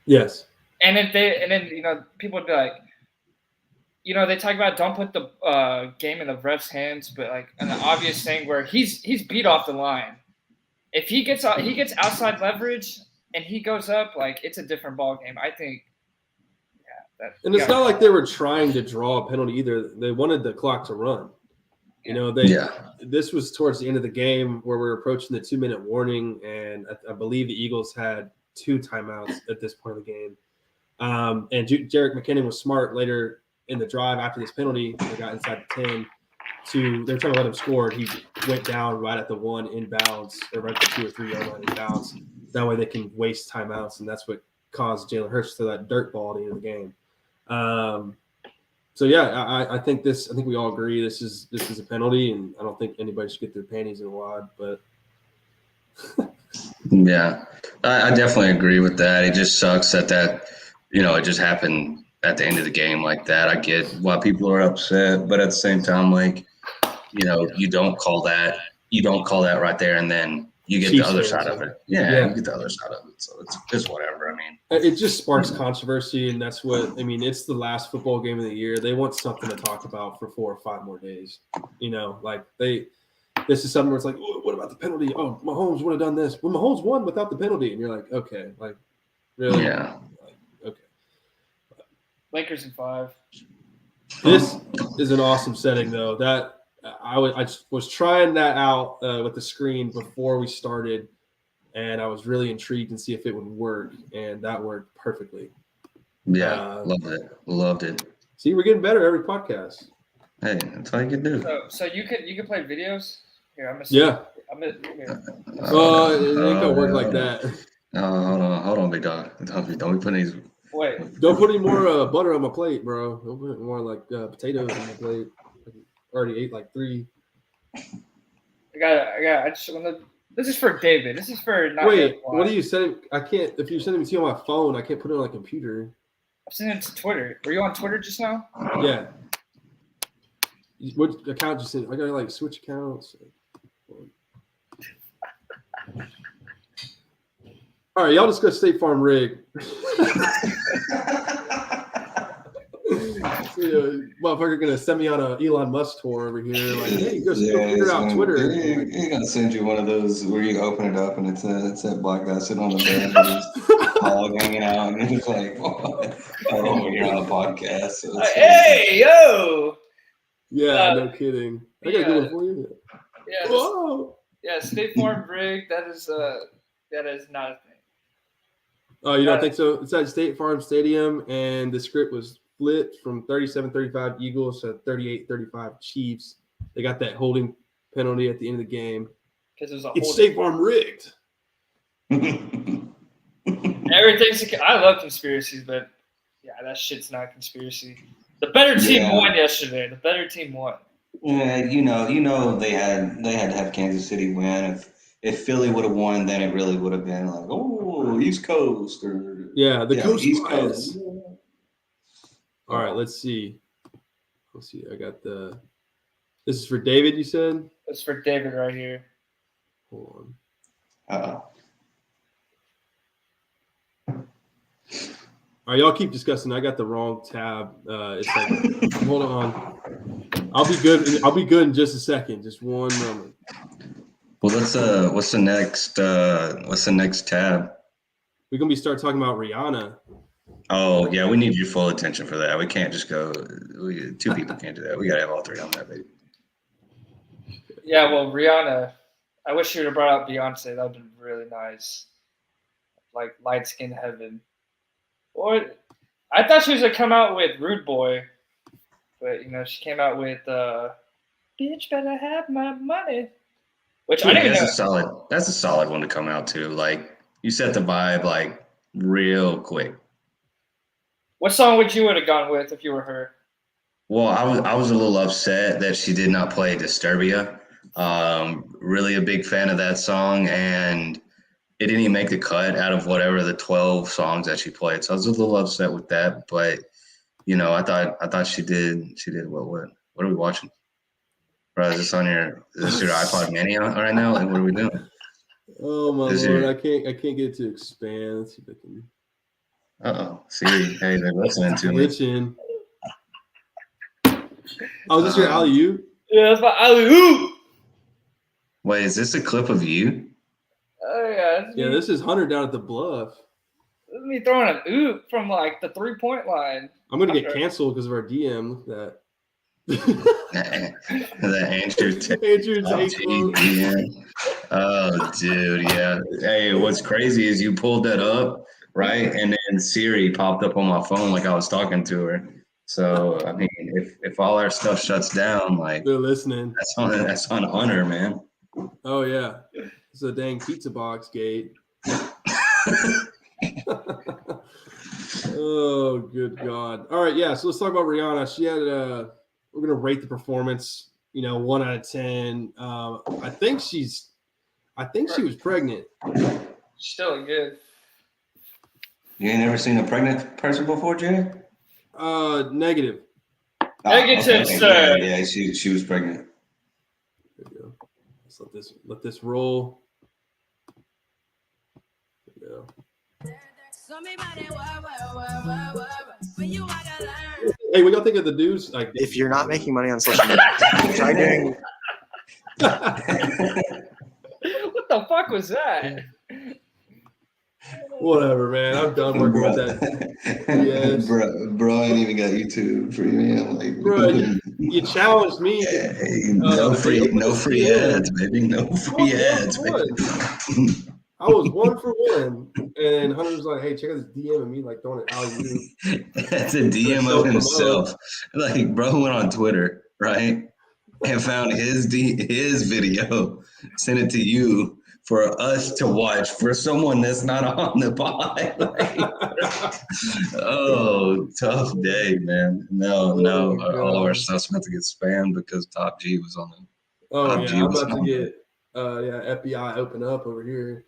Yes. And then people would be like, they talk about don't put the game in the ref's hands, but like an obvious thing where he's beat off the line. If he gets outside leverage and he goes up, like it's a different ball game. I think. Yeah. And it's not like they were trying to draw a penalty either. They wanted the clock to run. This was towards the end of the game where we're approaching the 2-minute warning, and I believe the Eagles had 2 timeouts at this point of the game. And Jerick McKinnon was smart later in the drive after this penalty. They got inside the 10. They were trying to let him score. He went down right at the 1 inbounds, or right at the 2 or 3 yard line inbounds. That way they can waste timeouts, and that's what caused Jalen Hurts to that dirt ball at the end of the game. I think we all agree this is a penalty, and I don't think anybody should get their panties in a wad. But yeah, I definitely agree with that. It just sucks that it just happened at the end of the game like that. I get why people are upset, but at the same time, like, you don't call that right there, and then you get the other side of it. Yeah, you get the other side of it. So it's whatever. I mean, it just sparks controversy, and that's what I mean. It's the last football game of the year. They want something to talk about for 4 or 5 more days. This is something where it's like, oh, what about the penalty? Oh, Mahomes would have done this. Well, Mahomes won without the penalty, and you're like, okay, like really? Yeah. Okay. Lakers in 5. This is an awesome setting, though. That I was trying that out with the screen before we started, and I was really intrigued to see if it would work, and that worked perfectly. Yeah, loved it. See, we're getting better every podcast. Hey, that's all you can do. So you can play videos here. It ain't gonna work like that. Hold on, big dog. Don't be putting these. Wait. Don't put any more butter on my plate, bro. Don't put more like potatoes on my plate. I already ate like 3. I just want to. This is for David. This is for not. Wait, what are you sending? I can't. If you're sending me to you on my phone, I can't put it on my computer. I'm sending it to Twitter. Were you on Twitter just now? Yeah. What account you send? I gotta like switch accounts. All right, y'all discuss State Farm rig. Motherfucker gonna send me on a Elon Musk tour over here. Like, hey, go figure out Twitter. He's gonna send you one of those where you open it up and it's that black guy sitting on the bed with his hog hanging out, and he's like, "What?" Oh, you're on a podcast. So hey, yo. Yeah, no kidding. I got a good one for you. Yeah. Whoa. Yeah, State Farm rig. That is not a thing. Oh, you don't think so? It's at State Farm Stadium, and the script was flipped from 37-35 Eagles to 38-35 Chiefs. They got that holding penalty at the end of the game. Because it was it's State Farm rigged. Everything's. I love conspiracies, but yeah, that shit's not a conspiracy. The better team won yesterday. The better team won. Yeah, they had to have Kansas City win. If Philly would have won, then it really would have been like, oh, East Coast or Coast East Coast. All right, let's see. I got the. This is for David. You said. It's for David right here. Hold on. Uh-oh. All right, y'all keep discussing. I got the wrong tab. It's like, hold on. I'll be good in just a second. Just one moment. Well, what's the next tab? We're gonna start talking about Rihanna. Oh yeah, we need your full attention for that. We can't just go. 2 people can't do that. We gotta have all 3 on that, baby. Yeah, well, Rihanna. I wish you would have brought out Beyonce. That would have been really nice. Like light skin heaven. Or I thought she was gonna come out with Rude Boy, but she came out with "Bitch Better Have My Money," which I didn't even know. That's a solid one to come out to. Like you set the vibe like real quick. What song would have gone with if you were her? Well, I was a little upset that she did not play Disturbia. Really a big fan of that song, and it didn't even make the cut out of whatever the 12 songs that she played. So I was a little upset with that, but I thought she did what are we watching? Bro, is this your iPod Mini right now? Like, what are we doing? Oh my Lord, I can't get it to expand. Let's see if I can. Siri, hey, they're listening to me. Oh, is this your alley-oop? Yeah, that's my alley-oop. Wait, is this a clip of you? Oh yeah. Yeah, this is Hunter down at the bluff. This is me throwing an oop from like the 3-point line. I'm gonna get canceled because of our DM. Look at that. Andrew Tate. Oh, dude, yeah. Hey, what's crazy is you pulled that up, right? And then Siri popped up on my phone like I was talking to her. So I mean, if all our stuff shuts down, like they're listening. That's on Hunter, man. Oh yeah, it's a dang pizza box gate. Oh, good God! All right, yeah. So let's talk about Rihanna. She had we're gonna rate the performance. 1 out of 10. I think she was pregnant. Still good. You ain't never seen a pregnant person before, Jay? Negative. Negative, okay. sir. Yeah, she was pregnant. There we go. Let's let this roll. There we go. Hey, what y'all think of the dudes? Like, if you're not making money on social media, try doing. What the fuck was that? Whatever, man. I'm done working with that. Yes. Bro, I ain't even got YouTube for you. I'm like, bro, you challenged me. No free ads, baby. No free ads, baby. I was 1 for 1, and Hunter was like, "Hey, check out this DM of me like throwing an alley-oop." That's a DM of himself. Like, bro went on Twitter, right, and found his video, sent it to you for us to watch for someone that's not on the pod. Oh, tough day, man. No, all of our stuff's meant to get spammed because Top G was on them. Oh yeah, I'm about to get FBI open up over here.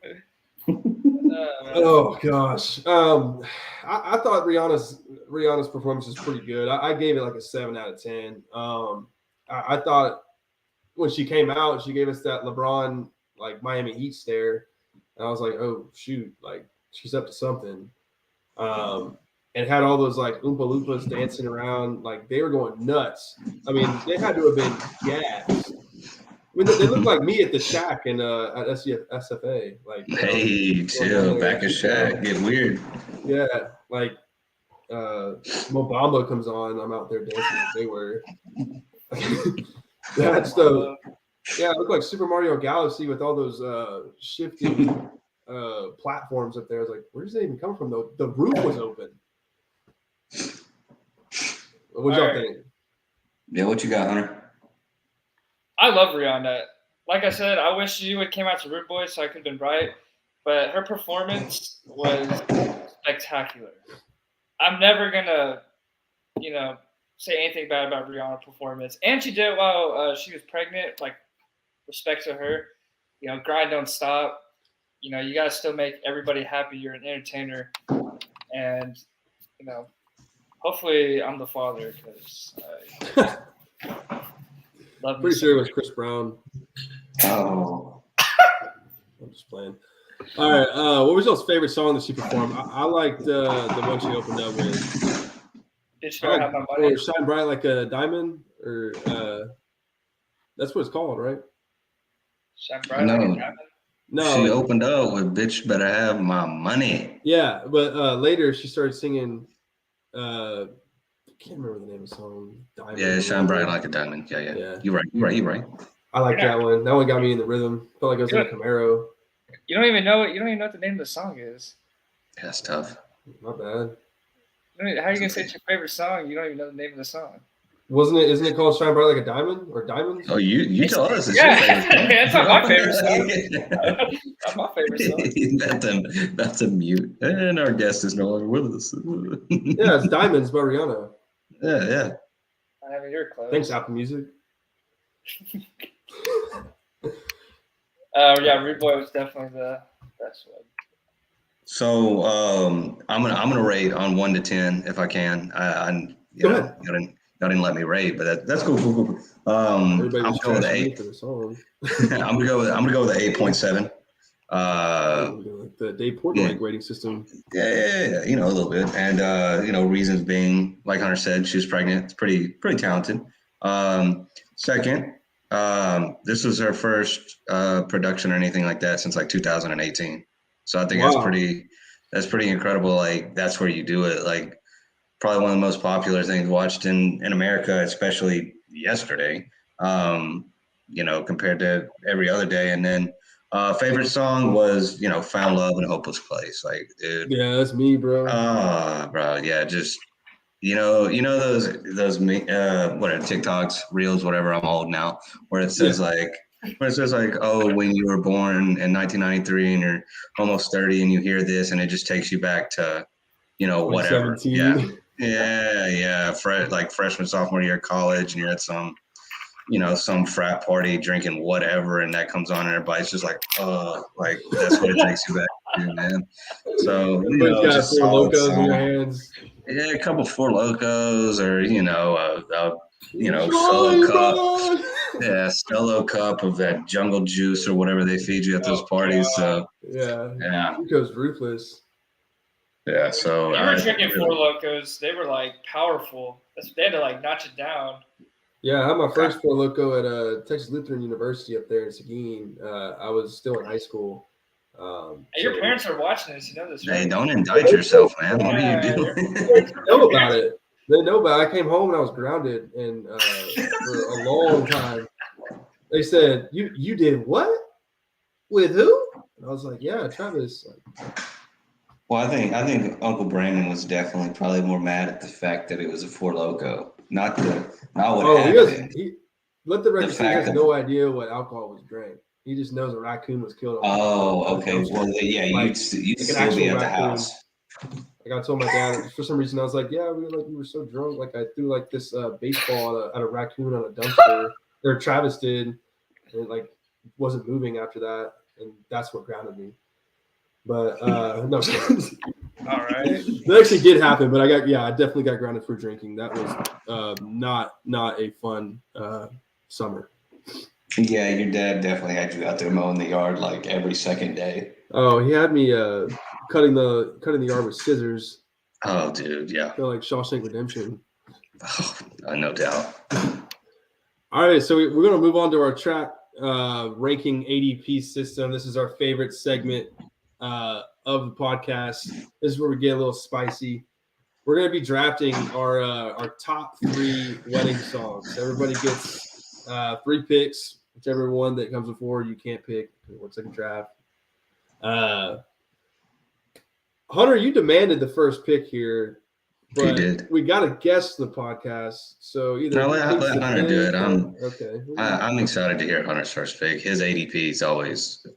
Oh gosh, I thought Rihanna's performance was pretty good. I gave it like a 7 out of 10. I thought when she came out, she gave us that LeBron like Miami Heat stare, and I was like, oh shoot, like she's up to something. And had all those like Oompa Loompas dancing around, like they were going nuts. I mean, they had to have been gassed. I mean, they look like me at the Shack and at SFA. Like, hey, chill, back at Shack, get weird. Yeah, like Mobamba comes on, I'm out there dancing like they were. That's the it looked like Super Mario Galaxy with all those shifting platforms up there. I was like, where does that even come from? Though the roof was open. What y'all think? Yeah, what you got, Hunter? I love Rihanna. Like I said, I wish she would came out to Rude Boy so I could have been right. But her performance was spectacular. I'm never gonna, say anything bad about Rihanna's performance. And she did it while she was pregnant. Like, respect to her. Grind don't stop. You gotta still make everybody happy. You're an entertainer, and hopefully I'm the father because. Pretty sure it was Chris Brown. Oh. I'm just playing. All right. What was y'all's favorite song that she performed? I liked the one she opened up with. Did she have my money? Or Shine Bright Like a Diamond? Or that's what it's called, right? Shine Bright Like a Diamond? No. She opened up with Bitch Better Have My Money. Yeah, but later she started singing I can't remember the name of the song. Diamond. Yeah, Shine Bright Like a Diamond. Yeah. You're right. I like that one. That one got me in the rhythm. Felt like it was in a Camaro. You don't even know what the name of the song is. That's tough. Not bad. I mean, how are you gonna say it's your favorite song? You don't even know the name of the song. Isn't it called Shine Bright Like a Diamond or Diamonds? Oh, you tell us. It's Yeah, your favorite song. that's not my favorite song. Not my favorite song. That's a mute. And our guest is no longer with us. Yeah, it's Diamonds by Rihanna. Yeah. I mean, you're close. Thanks, Apple Music. Yeah, Rude Boy was definitely the best one. So I'm gonna rate on 1 to 10 if I can. Y'all didn't let me rate, but that's cool. I'm gonna go with 8. I'm gonna go with 8.7. Like the Dave Portnoy rating system. Yeah, a little bit, and reasons being, like Hunter said, she was pregnant. It's pretty talented. Second, this was her first production or anything like that since like 2018. So I think that's pretty incredible. Like, that's where you do it. Like, probably one of the most popular things watched in America, especially yesterday, compared to every other day. And then favorite song was, Found Love in a Hopeless Place. Like, dude. Yeah, that's me, bro. Bro. Yeah. Just, those what are TikToks, Reels, whatever. I'm old now, where it says oh, when you were born in 1993 and you're almost 30 and you hear this and it just takes you back to, whatever. Yeah. Like freshman, sophomore year of college, and you're at some frat party drinking whatever, and that comes on and everybody's just like that's what it takes you back to, man. So, just Four Locos in your hands. Yeah, a couple Four Locos, or solo cup. Yeah, solo cup of that jungle juice or whatever they feed you at those parties. So yeah. Rico's ruthless. Yeah, so you were drinking Four Locos. They were like powerful. They had to like notch it down. Yeah, I had my first Four Loko at Texas Lutheran University up there in Seguin. I was still in high school. Your parents are watching this. You know this, right? Hey, don't indict yourself, man. What are you doing? They know about it. They know about it. I came home and I was grounded, and for a long time, they said, "You did what? With who?" And I was like, "Yeah, Travis." Well, I think Uncle Brandon was definitely probably more mad at the fact that it was a Four Loko, not what happened. Let the record say he has no idea what alcohol was drank. He just knows a raccoon was killed. Okay. Well, yeah, you'd still be at the house. Like, I told my dad, for some reason, I was like, "Yeah, we were so drunk. Like, I threw like this baseball at a raccoon on a dumpster, or Travis did, and it like wasn't moving after that, and that's what grounded me." But no, all right. That actually did happen, but I definitely got grounded for drinking. That was not a fun summer. Yeah, your dad definitely had you out there mowing the yard like every second day. Oh, he had me cutting the yard with scissors. Oh, dude, yeah. Feel like Shawshank Redemption. Oh, no doubt. All right, so we're gonna move on to our TRAK ranking ADP system. This is our favorite segment of the podcast. This is where we get a little spicy. We're going to be drafting our top 3 wedding songs. Everybody gets 3 picks. Whichever one that comes before, you can't pick. It looks like a draft. Hunter, you demanded the first pick here. But he did. We got to guess the podcast. So either let Hunter do it. Okay. I'm excited to hear Hunter's first pick. His ADPs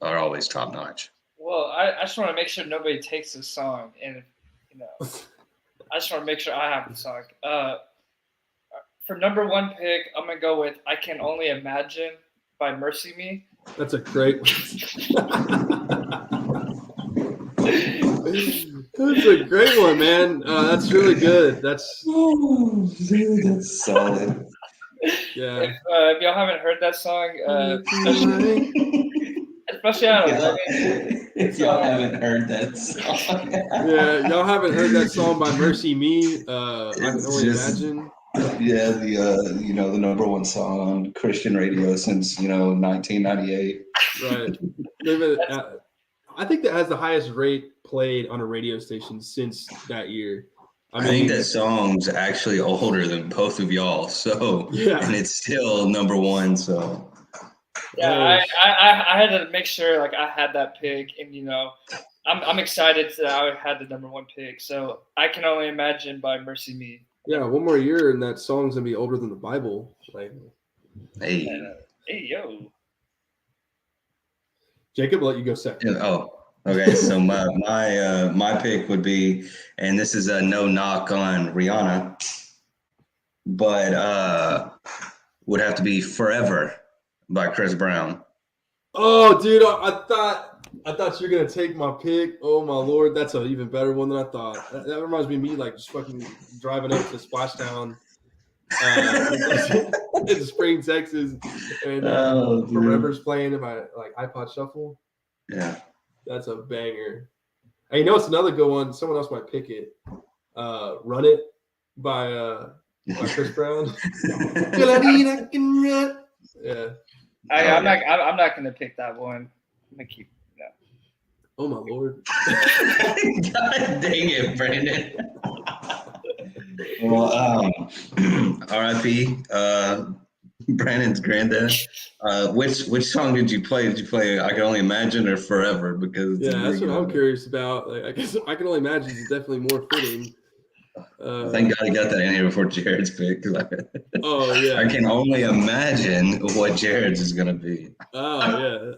are always top notch. Well, I just want to make sure nobody takes this song, and I just want to make sure I have the song. For number 1 pick, I'm gonna go with "I Can Only Imagine" by Mercy Me. That's a great one. That's a great one, man. That's really good. That's solid. Yeah. If y'all haven't heard that song, especially on a wedding. If y'all haven't heard that song. Yeah, y'all haven't heard that song by Mercy Me. I Can Only Imagine. Yeah, the number 1 song on Christian radio since 1998. Right. I think that has the highest rate played on a radio station since that year. I think that song's actually older than both of y'all. So and it's still number 1. So yeah, I had to make sure like I had that pick, and I'm excited that I had the number 1 pick. So I Can Only Imagine by Mercy Me. Yeah, one more year and that song's gonna be older than the Bible. Like, Hey. Hey yo. Jacob, I'll let you go second. Okay. So my pick would be, and this is a no knock on Rihanna, but would have to be Forever by Chris Brown. Oh, dude, I thought you were gonna take my pick. Oh my lord, that's an even better one than I thought. That reminds me of me like just fucking driving up to Splashtown in Spring, Texas, and Forever's playing in my like iPod Shuffle. Yeah, that's a banger. And you know it's another good one. Someone else might pick it. Run It by Chris Brown. Yeah. I'm not gonna pick that one. I'm gonna keep that. Oh my lord. God dang it, Brandon. Well, R.I.P. Brandon's granddad. Which song did you play? Did you play I Can Only Imagine or Forever? Because that's what I'm curious about. Like, I guess I Can Only Imagine is definitely more fitting. Thank God he got that in here before Jared's pick. Oh yeah. I can only imagine what Jared's is gonna be. Oh yeah.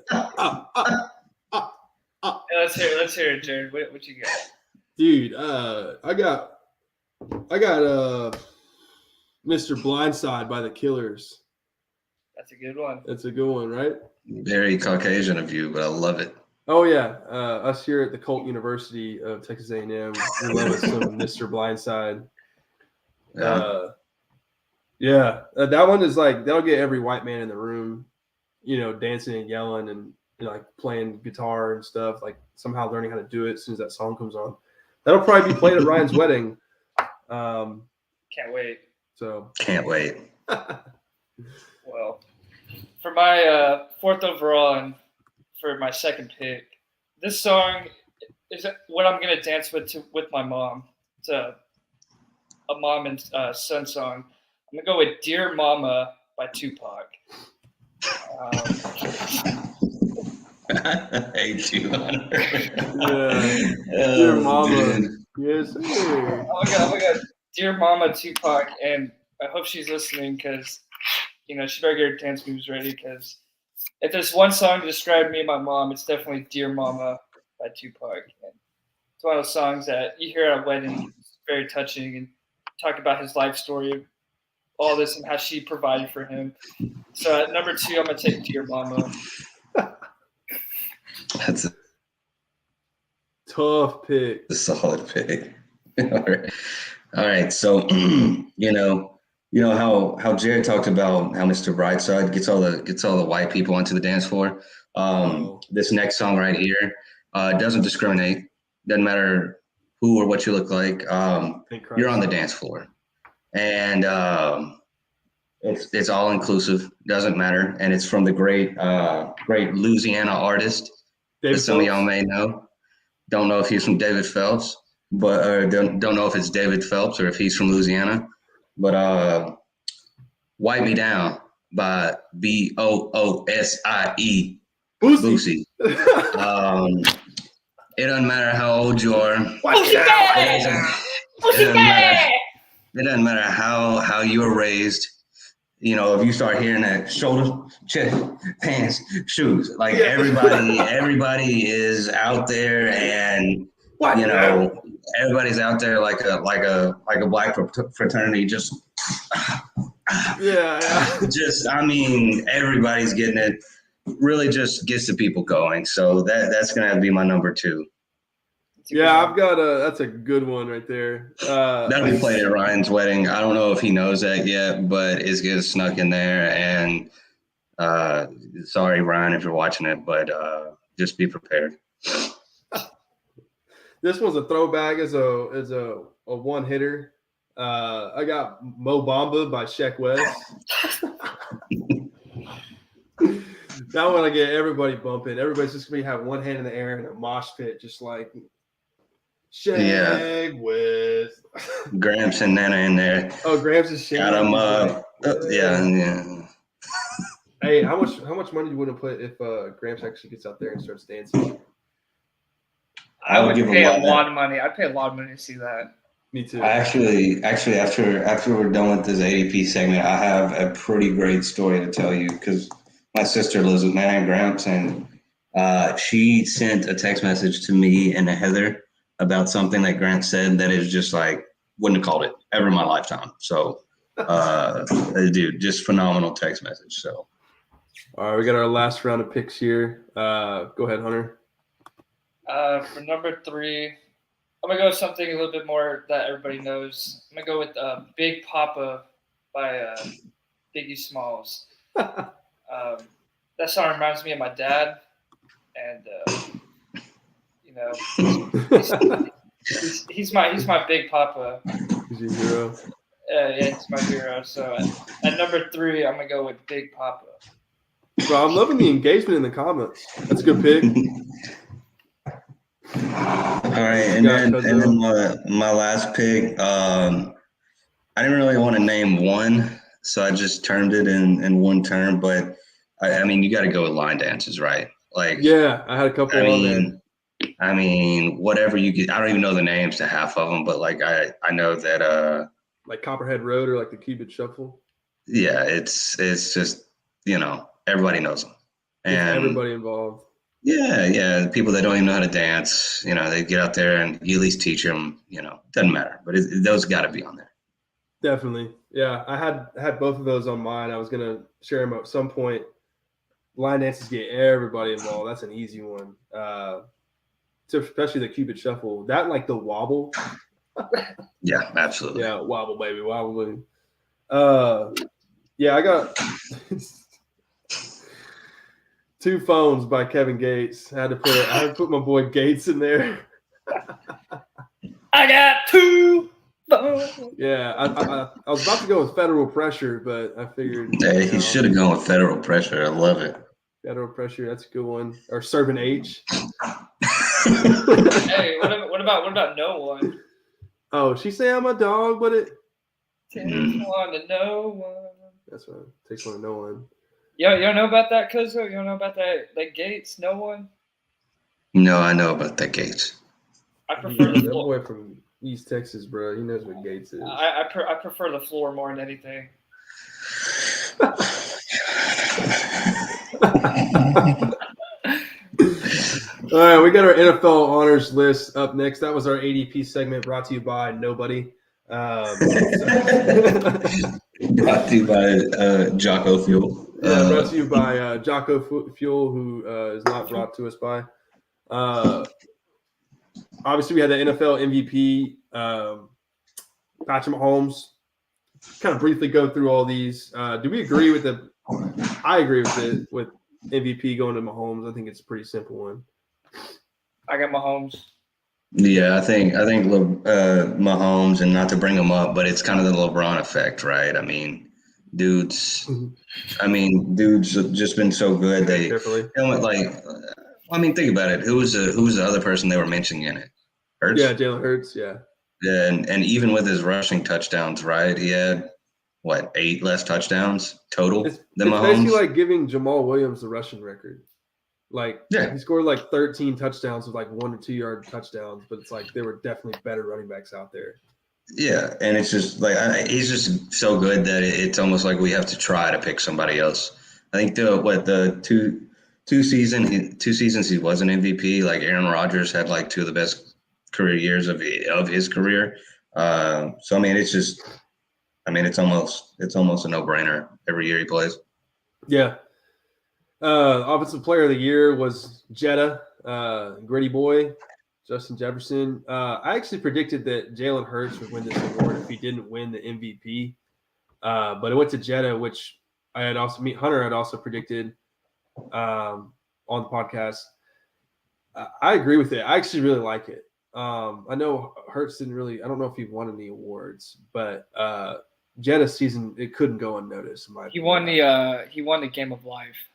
Let's hear it, Jared. What you got? Dude, I got Mr. Blindside by the Killers. That's a good one. That's a good one, right? Very Caucasian of you, but I love it. Oh yeah, us here at the Colt University of Texas A&M, we love us some Mr. Blindside. That one is like that'll get every white man in the room, dancing and yelling and like playing guitar and stuff, like somehow learning how to do it as soon as that song comes on. That'll probably be played at Ryan's wedding. Can't wait. So can't wait. Well, for my 4th overall and for my 2nd pick, this song is what I'm gonna dance with my mom. It's a mom and son song. I'm gonna go with "Dear Mama" by Tupac. I hate you. Dear Mama. Yes, sir. Oh my god, Dear Mama Tupac, and I hope she's listening because she better get her dance moves ready. Because if there's one song to describe me and my mom, it's definitely "Dear Mama" by Tupac. And it's one of those songs that you hear at a wedding. It's very touching and talk about his life story, all this, and how she provided for him. So at number 2, I'm gonna take "Dear Mama." That's a tough pick. A solid pick. All right. So you know how Jared talked about how Mr. Brightside gets all the white people onto the dance floor. This next song right here doesn't discriminate. Doesn't matter who or what you look like. You're on the dance floor, and it's all inclusive. Doesn't matter, and it's from the great Louisiana artist that some of y'all may know. Don't know if he's from David Phelps, but don't know if it's David Phelps or if he's from Louisiana. But "Wipe Me Down" by Boosie. Boosie. It doesn't matter how old you are. It doesn't matter how you were raised. If you start hearing that shoulder, chest, pants, shoes, like everybody is out there, and everybody's out there like a black fraternity. Just everybody's getting it. Really, just gets the people going. So that's gonna be my number 2. I've got that's a good one right there. That'll be played at Ryan's wedding. I don't know if he knows that yet, but it's getting snuck in there. And sorry, Ryan, if you're watching it, but just be prepared. This one's a throwback as a one hitter. I got Mo Bamba by Sheck West. That one I get everybody bumping. Everybody's just gonna have one hand in the air in a mosh pit, just like Sheck West. Gramps and Nana in there. Oh, Gramps is shaking. Got him up. Yeah. Hey, how much money do you want to put if Gramps actually gets out there and starts dancing? I would pay a lot of money. I'd pay a lot of money to see that. Me too. Actually, after we're done with this ADP segment, I have a pretty great story to tell you because my sister lives with my Aunt Gramps, and she sent a text message to me and Heather about something that Grant said that is just like wouldn't have called it ever in my lifetime. So, dude, just phenomenal text message. So, all right, we got our last round of picks here. Go ahead, Hunter. For number 3, I'm gonna go with something a little bit more that everybody knows. I'm gonna go with "Big Papa" by Biggie Smalls. That song reminds me of my dad, and he's my Big Papa. He's your hero. Yeah, he's my hero. So at number 3, I'm gonna go with Big Papa. Bro, I'm loving the engagement in the comments. That's a good pick. All right, and then my last pick. I didn't really want to name one, so I just termed it in one term. But I mean, you got to go with line dances, right? Like, yeah, I had a couple on there. I mean, whatever you get. I don't even know the names to half of them, but like I know that like Copperhead Road or like the Cupid Shuffle. Yeah, it's just everybody knows them, and everybody involved. Yeah, people that don't even know how to dance, they get out there and you at least teach them. Doesn't matter, but those got to be on there. Definitely, yeah. I had both of those on mine. I was gonna share them at some point. Line dances get everybody involved. That's an easy one. So especially the Cupid Shuffle. That like the wobble. Yeah, absolutely. Yeah, wobble baby, wobble. Yeah, I got 2 Phones by Kevin Gates. I had to put my boy Gates in there. I got 2 phones. Yeah, I was about to go with Federal Pressure, but I figured. Hey, he should have gone with Federal Pressure. I love it. Federal Pressure, that's a good one. Or Serving H. Hey, what about No One? Oh, she say I'm a dog, but it takes one to know one. That's right. Takes one to know one. You don't know about that, Kuzo? You don't know about that Gates? No One? No, I know about that Gates. I prefer the that floor. boy from East Texas, bro. He knows what Gates is. I prefer the floor more than anything. All right, we got our NFL honors list up next. That was our ADP segment brought to you by nobody. Brought to you by Jocko Fuel. Yeah, brought to you by Jocko Fuel, who is not brought to us by. Obviously, we had the NFL MVP, Patrick Mahomes. Kind of briefly go through all these. Do we agree with the? I agree with it with MVP going to Mahomes. I think it's a pretty simple one. I got Mahomes. Yeah, I think Mahomes, and not to bring him up, but it's kind of the LeBron effect, right? I mean, dude's just been so good. Think about it. Who was the other person they were mentioning in it? Hurts? Yeah, Jalen Hurts. Yeah. Yeah, and even with his rushing touchdowns, right? He had 8 less touchdowns total than Mahomes. It's basically like giving Jamal Williams the rushing record. He scored 13 touchdowns with 1 or 2 yard touchdowns, but it's like there were definitely better running backs out there. Yeah, and it's just he's just so good that it's almost like we have to try to pick somebody else. I think the two seasons he was an MVP. Like Aaron Rodgers had 2 of the best career years of his career. So I mean, it's almost a no-brainer every year he plays. Yeah. Offensive Player of the Year was Jetta, Gritty Boy, Justin Jefferson. I actually predicted that Jalen Hurts would win this award if he didn't win the MVP. But it went to Jetta, which Hunter had also predicted on the podcast. I agree with it. I actually really like it. I know Hurts didn't really – I don't know if he won any awards, but Jetta's season, it couldn't go unnoticed. He won the Game of Life.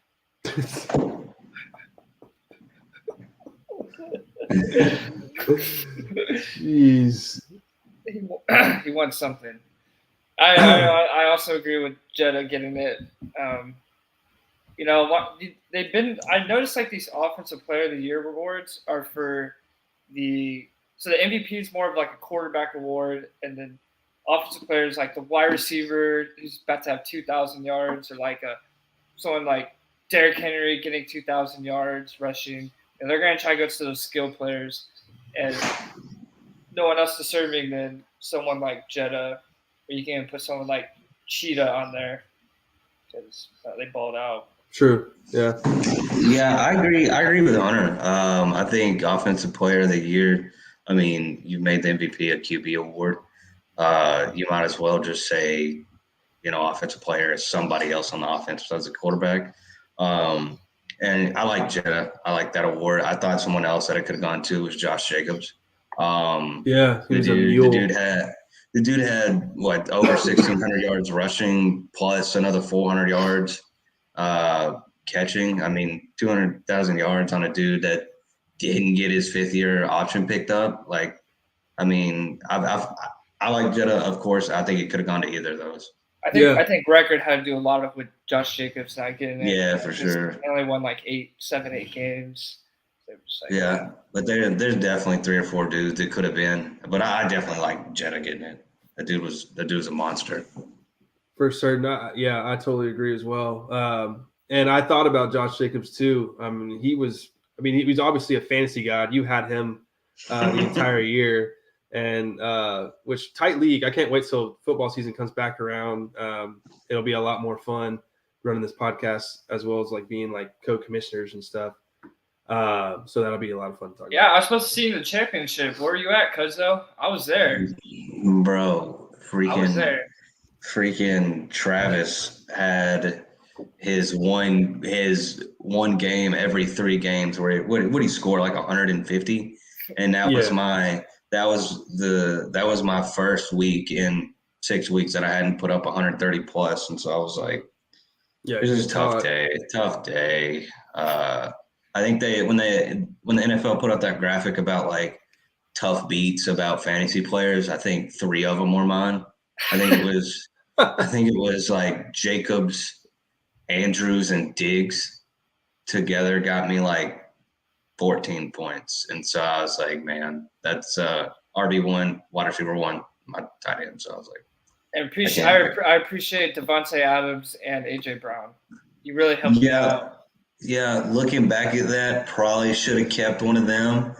Jeez. He won something. I also agree with Jetta getting it. I noticed these Offensive Player of the Year awards are for the MVP is more of like a quarterback award, and then offensive players like the wide receiver who's about to have 2,000 yards, or like someone like Derrick Henry getting 2,000 yards rushing, and they're going to try to go to those skill players, and no one else deserving than someone like Jetta, or you can even put someone like Cheetah on there because they balled out. True. Yeah. Yeah, I agree with Hunter. I think Offensive Player of the Year. I mean, you made the MVP a QB award. You might as well just say, offensive player is somebody else on the offense besides the quarterback. And I like Jetta. I like that award. I thought someone else that it could have gone to was Josh Jacobs. Yeah, he was a mule. The dude had what, over 1,600 yards rushing plus another 400 yards catching. I mean, 200,000 yards on a dude that didn't get his fifth-year option picked up. Like, I mean, I like Jetta, of course. I think it could have gone to either of those. I think Record had to do a lot of with Josh Jacobs not getting it. Yeah, for sure. He only won like 7, 8 games. Yeah, but there's definitely 3 or 4 dudes that could have been. But I definitely like Jetta getting it. That dude was a monster. For certain. Yeah, I totally agree as well. And I thought about Josh Jacobs too. He was obviously a fantasy god. You had him the entire year. And which tight league. I can't wait till football season comes back around. It'll be a lot more fun running this podcast, as well as like being like co-commissioners and stuff. So that'll be a lot of fun talking. Yeah, I was supposed to see you in the championship. Where were you at, Cuzzo? I was there. Bro, I was there. Freaking Travis had his one game every 3 games where what he scored like 150, and that was my first week in 6 weeks that I hadn't put up 130 plus, and so I was like, this is a tough day. I think when the NFL put out that graphic about like tough beats about fantasy players, I think 3 of them were mine. I think it was like Jacobs, Andrews, and Diggs together got me like 14 points. And so I was like, man, that's RB1, wide receiver 1, my tight end. So I was like, I appreciate Devontae Adams and AJ Brown. You really helped me out. Yeah, looking back at that, probably should have kept one of them.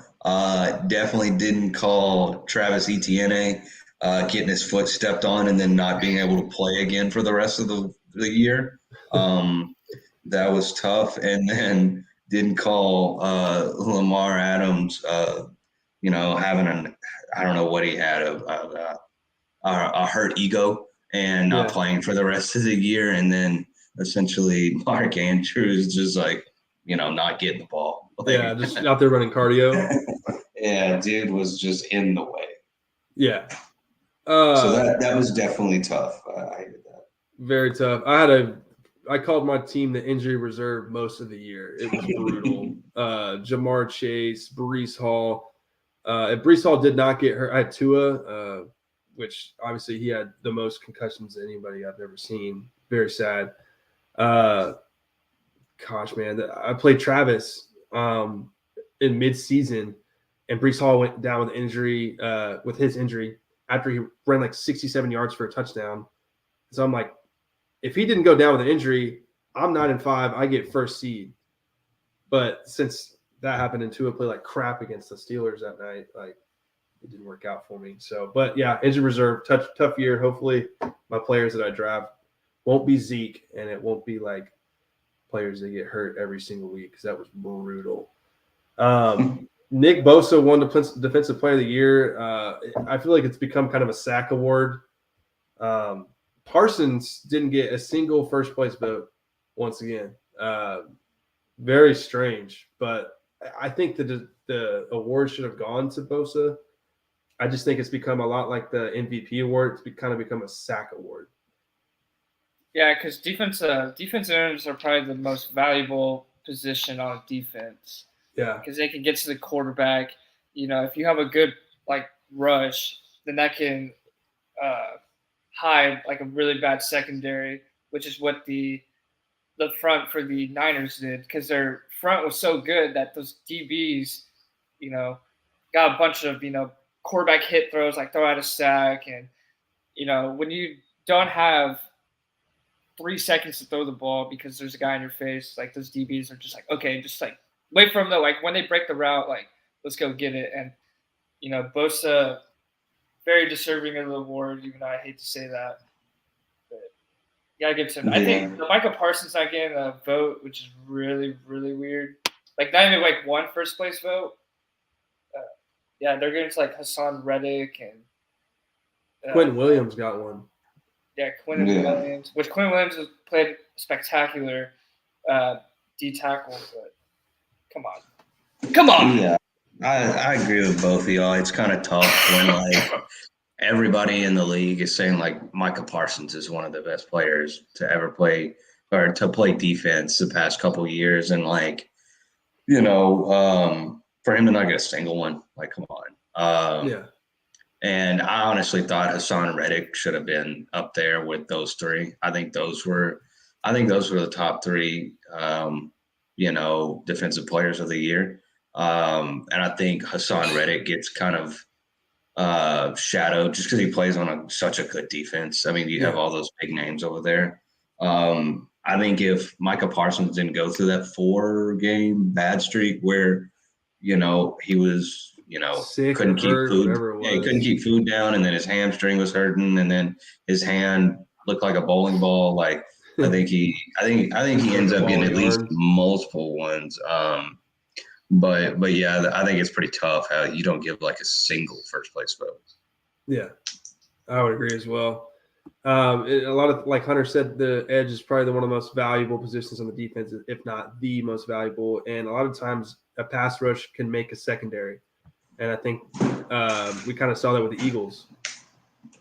Definitely didn't call Travis Etienne getting his foot stepped on and then not being able to play again for the rest of the year. That was tough. And then didn't call Lamar Adams, having I don't know what he had, a hurt ego and not playing for the rest of the year. And then essentially Mark Andrews just like, not getting the ball. Yeah, just out there running cardio. Yeah, dude was just in the way. Yeah. So that was definitely tough. I hated that. Very tough. I called my team the injury reserve most of the year. It was brutal. Jamar Chase, Breece Hall. If Breece Hall did not get hurt, I had Tua, which obviously he had the most concussions than anybody I've ever seen. Very sad. Gosh, man, I played Travis in mid-season, and Breece Hall went down with injury, with his injury after he ran like 67 yards for a touchdown. So I'm like, if he didn't go down with an injury, I'm 9-5. I get first seed. But since that happened and Tua played like crap against the Steelers that night, like it didn't work out for me. So, but yeah, injury reserve, tough year. Hopefully, my players that I draft won't be Zeke, and it won't be like players that get hurt every single week because that was brutal. Nick Bosa won the Defensive Player of the Year. I feel like it's become kind of a sack award. Parsons didn't get a single first place vote once again. Very strange, but I think the award should have gone to Bosa. I just think it's become a lot like the MVP award. It's kind of become a sack award. Yeah, because defensive ends are probably the most valuable position on defense. Yeah, because they can get to the quarterback. If you have a good rush, then that can hide like a really bad secondary, which is what the front for the Niners did, because their front was so good that those DBs, got a bunch of, quarterback hit throws, like throw out a sack. And, when you don't have 3 seconds to throw the ball because there's a guy in your face, like those DBs are just like, okay, just like wait for him though. Like when they break the route, like let's go get it. And, Bosa, very deserving of the award, even though I hate to say that. But you gotta give it to him. I think the Micah Parsons not getting a vote, which is really, really weird. Like not even like one first place vote. Yeah, they're getting to like Hassan Reddick and Quentin Williams got one. Yeah, Quentin Williams, which Quentin Williams has played spectacular D tackle, but come on. Yeah, I agree with both of y'all. It's kind of tough when like everybody in the league is saying like Micah Parsons is one of the best players to ever play or to play defense the past couple of years, and like for him to not get a single one, like come on. Yeah. And I honestly thought Hassan Reddick should have been up there with those three. I think those were the top three, defensive players of the year. And I think Hassan Reddick gets kind of shadowed just because he plays on such a good defense. I mean, you have all those big names over there. I think if Micah Parsons didn't go through that 4-game bad streak where, he was – sick, couldn't keep food. Yeah, he couldn't keep food down, and then his hamstring was hurting, and then his hand looked like a bowling ball. Like I think he ends up getting at least multiple ones. But yeah, I think it's pretty tough how you don't give like a single first place vote. Yeah, I would agree as well. A lot of, like Hunter said, the edge is probably one of the most valuable positions on the defense, if not the most valuable. And a lot of times, a pass rush can make a secondary. And I think we kind of saw that with the Eagles.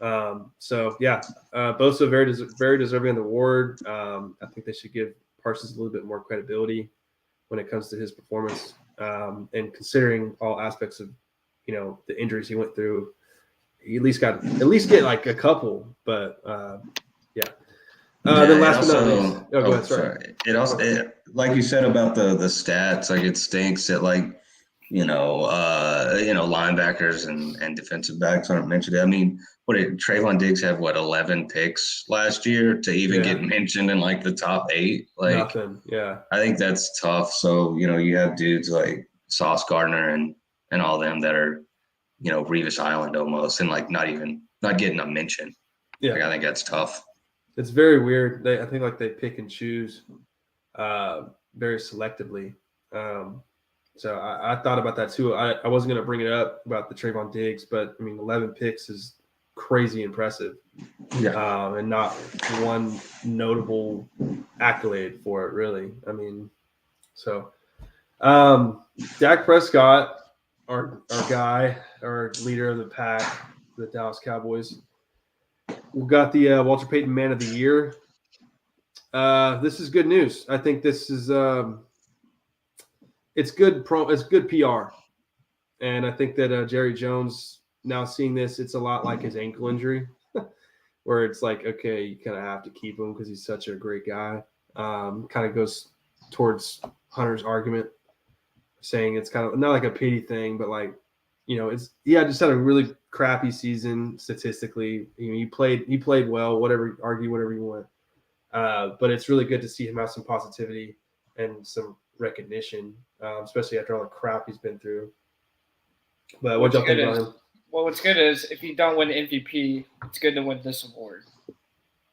Bosa very deserving of the award. I think they should give Parsons a little bit more credibility when it comes to his performance. And considering all aspects of, the injuries he went through, he at least get like a couple. But then last but not least, go ahead. Sorry. It also, like you said about the stats, like it stinks that like. Linebackers and defensive backs aren't mentioned. I mean, Trayvon Diggs had 11 picks last year to even get mentioned in like the top 8? Like nothing. Yeah. I think that's tough. So, you have dudes like Sauce Gardner and all them that are, Revis Island almost and like not getting a mention. Yeah. Like, I think that's tough. It's very weird. I think like they pick and choose very selectively. So I thought about that too. I wasn't going to bring it up about the Trayvon Diggs, but I mean, 11 picks is crazy impressive. Yeah. And not one notable accolade for it, really. I mean, so Dak Prescott, our guy, our leader of the pack, the Dallas Cowboys, we got the Walter Payton Man of the Year. This is good news. I think this is it's good PR, and I think that Jerry Jones, now seeing this, it's a lot like his ankle injury, where it's like, okay, you kind of have to keep him because he's such a great guy. Kind of goes towards Hunter's argument, saying it's kind of not like a pity thing, but like, it's just had a really crappy season statistically. He played well, argue whatever you want, but it's really good to see him have some positivity and some recognition, especially after all the crap he's been through. But what y'all think about him? Well, what's good is if you don't win MVP, it's good to win this award.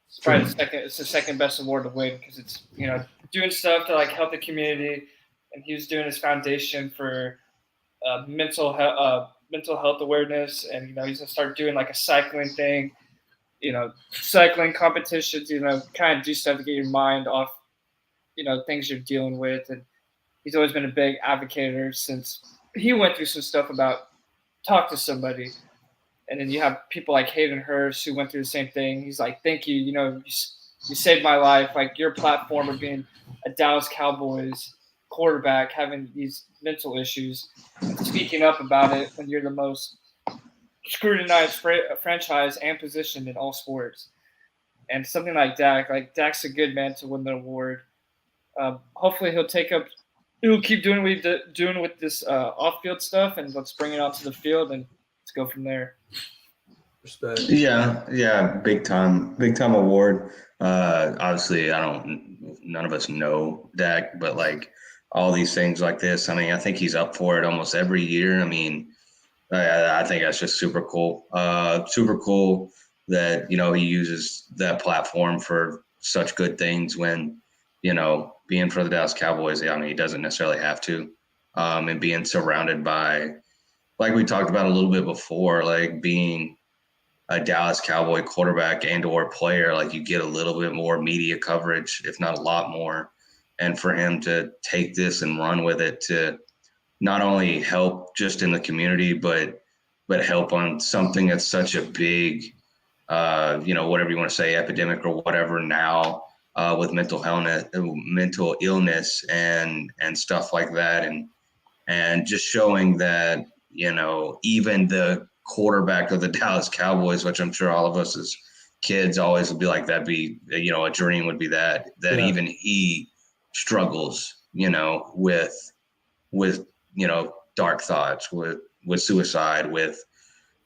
It's probably the second best award to win because it's doing stuff to like help the community, and he was doing his foundation for mental health awareness, and he's gonna start doing like a cycling thing, cycling competitions, kind of do stuff to get your mind off, things you're dealing with. And he's always been a big advocate since he went through some stuff about talk to somebody. And then you have people like Hayden Hurst who went through the same thing. He's like, thank you. You saved my life. Like your platform of being a Dallas Cowboys quarterback, having these mental issues, and speaking up about it when you're the most scrutinized franchise and position in all sports. And something like Dak's a good man to win the award. Hopefully he'll take up We'll keep doing what we're doing with this off-field stuff, and let's bring it onto the field, and let's go from there. Respect. Yeah, big time award. Obviously, none of us know Dak, but like all these things like this, I mean, I think he's up for it almost every year. I mean, I think that's just super cool. Super cool that, he uses that platform for such good things when, being for the Dallas Cowboys, I mean, he doesn't necessarily have to. And being surrounded by, like we talked about a little bit before, like being a Dallas Cowboy quarterback and or player, like you get a little bit more media coverage, if not a lot more. And for him to take this and run with it to not only help just in the community, but help on something that's such a big, whatever you want to say, epidemic or whatever now, with mental illness and stuff like that. And just showing that, even the quarterback of the Dallas Cowboys, which I'm sure all of us as kids always would be like, that'd be, a dream would be that even he struggles, with, dark thoughts, with suicide, with,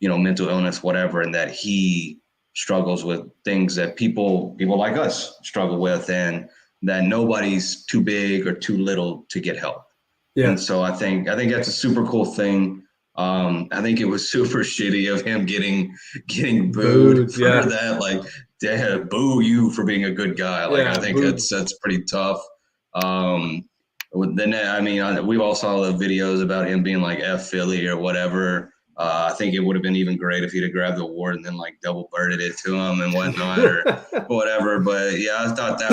mental illness, whatever, and that he struggles with things that people like us struggle with, and that nobody's too big or too little to get help. Yeah. And so I think that's a super cool thing. I think it was super shitty of him getting booed for that. Like, Dad, boo you for being a good guy. Like, I think that's pretty tough. Then, I mean, we all saw the videos about him being like F Philly or whatever. I think it would have been even great if he'd have grabbed the award and then like double birded it to him and whatnot or whatever. But yeah, I thought that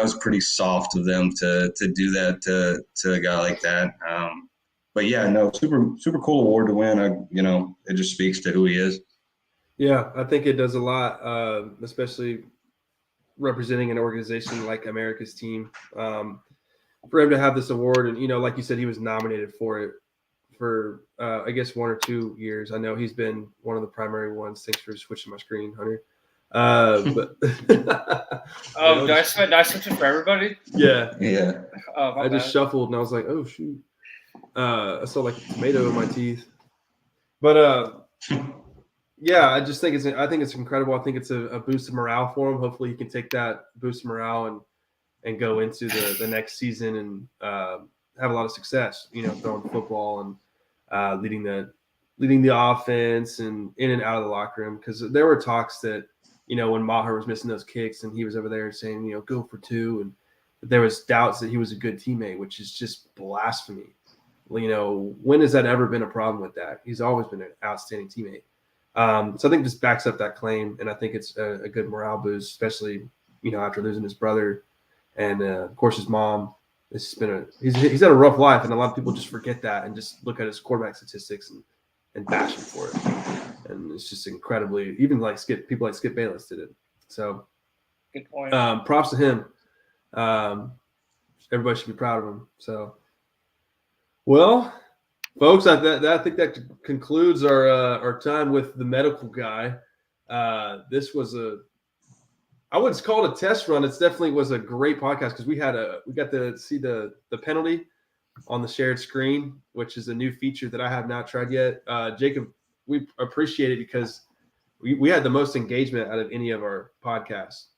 was pretty soft of them to do that to a guy like that. But yeah, no, super cool award to win. It just speaks to who he is. Yeah, I think it does a lot, especially representing an organization like America's Team. For him to have this award, and like you said, he was nominated for it for I guess 1 or 2 years. I know he's been one of the primary ones. Thanks for switching my screen, Hunter. But did I switch it for everybody? Yeah. I just shuffled and I was like, oh shoot. I saw like a tomato in my teeth. But yeah, I think it's incredible. I think it's a boost of morale for him. Hopefully he can take that boost of morale and go into the next season and have a lot of success, throwing football and leading the offense and in and out of the locker room. Because there were talks that, when Maher was missing those kicks and he was over there saying, go for 2, and there was doubts that he was a good teammate, which is just blasphemy. When has that ever been a problem with that? He's always been an outstanding teammate. So I think this backs up that claim, and I think it's a good morale boost, especially, after losing his brother and, of course, his mom. It's been he's had a rough life, and a lot of people just forget that and just look at his quarterback statistics and bash him for it. And it's just incredibly, even like people like Skip Bayless did it. So good point. Props to him. Everybody should be proud of him. So, well, folks, I think that concludes our time with the medical guy. This was I wouldn't call it a test run. It definitely was a great podcast because we got to see the penalty on the shared screen, which is a new feature that I have not tried yet. Jacob, we appreciate it because we had the most engagement out of any of our podcasts.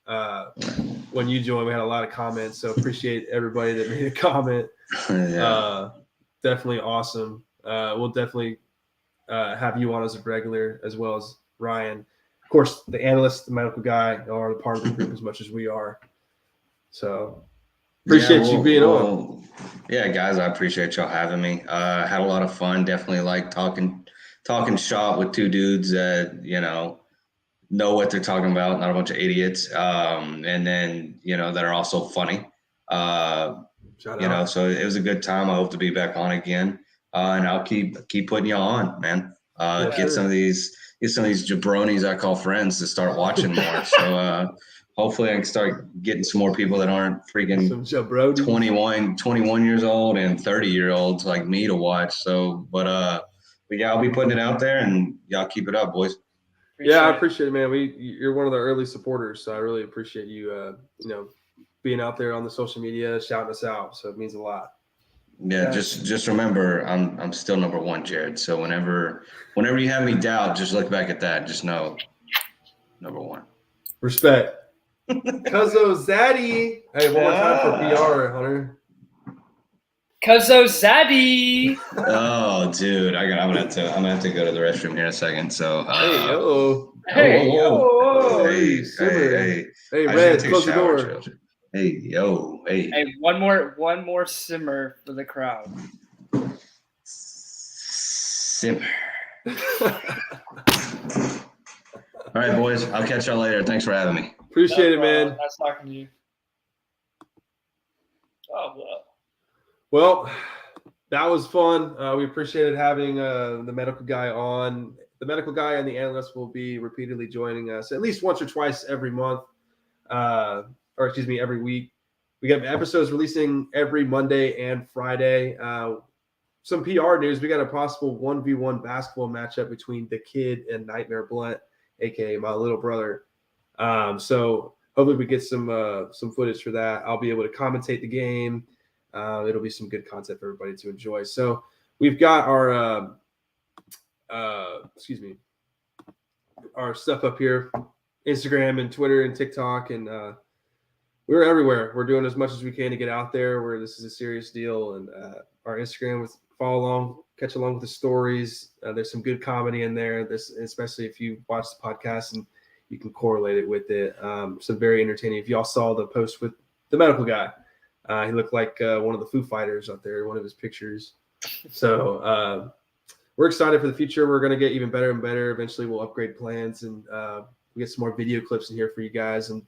When you joined, we had a lot of comments, so appreciate everybody that made a comment. Yeah. Definitely awesome. We'll definitely have you on as a regular, as well as Ryan. Of course, the analyst, the medical guy, are a part of the group as much as we are. So appreciate you being on. Yeah, guys, I appreciate y'all having me. Had a lot of fun. Definitely like talking shop with 2 dudes that, know what they're talking about, not a bunch of idiots. And then, that are also funny. So it was a good time. I hope to be back on again. And I'll keep putting y'all on, man. Get some of these jabronis I call friends to start watching more. So hopefully I can start getting some more people that aren't freaking 21 years old and 30-year-olds like me to watch. So, but yeah, I'll be putting it out there, and y'all keep it up, boys. I appreciate it, man. You're one of the early supporters, so I really appreciate you, being out there on the social media, shouting us out. So it means a lot. Yeah, just remember, I'm still number one, Jared. So whenever you have any doubt, just look back at that. Just know, number one. Respect. Cuzzo Zaddy. Hey, one more time for PR, Hunter. Cuzzo Zaddy. Oh, dude, I'm gonna have to go to the restroom here in a second. So Hey, Hey, Red, close the door. Hey, one more simmer for the crowd. Simmer. All right, boys. I'll catch y'all later. Thanks for having me. Appreciate it, man. Nice talking to you. Oh, well. Well, that was fun. We appreciated having the medical guy on. The medical guy and the analyst will be repeatedly joining us at least once or twice every month, every week. We got episodes releasing every Monday and Friday. Some PR news. We got a possible 1v1 basketball matchup between the Kid and Nightmare Blunt, aka my little brother. So hopefully we get some footage for that. I'll be able to commentate the game. It'll be some good content for everybody to enjoy. So we've got our our stuff up here, Instagram and Twitter and TikTok, and we're everywhere. We're doing as much as we can to get out there where this is a serious deal. And our Instagram, follow along, catch along with the stories. There's some good comedy in there. This, especially if you watch the podcast and you can correlate it with it. Some very entertaining. If y'all saw the post with the medical guy, he looked like one of the Foo Fighters out there, one of his pictures. So we're excited for the future. We're going to get even better and better. Eventually we'll upgrade plans and we get some more video clips in here for you guys. And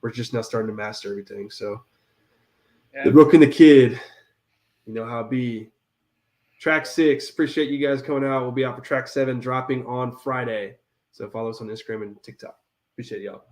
we're just now starting to master everything. So The Rook and the Kid, you know how it be. TRAK 6, appreciate you guys coming out. We'll be out for TRAK 7 dropping on Friday. So follow us on Instagram and TikTok. Appreciate y'all.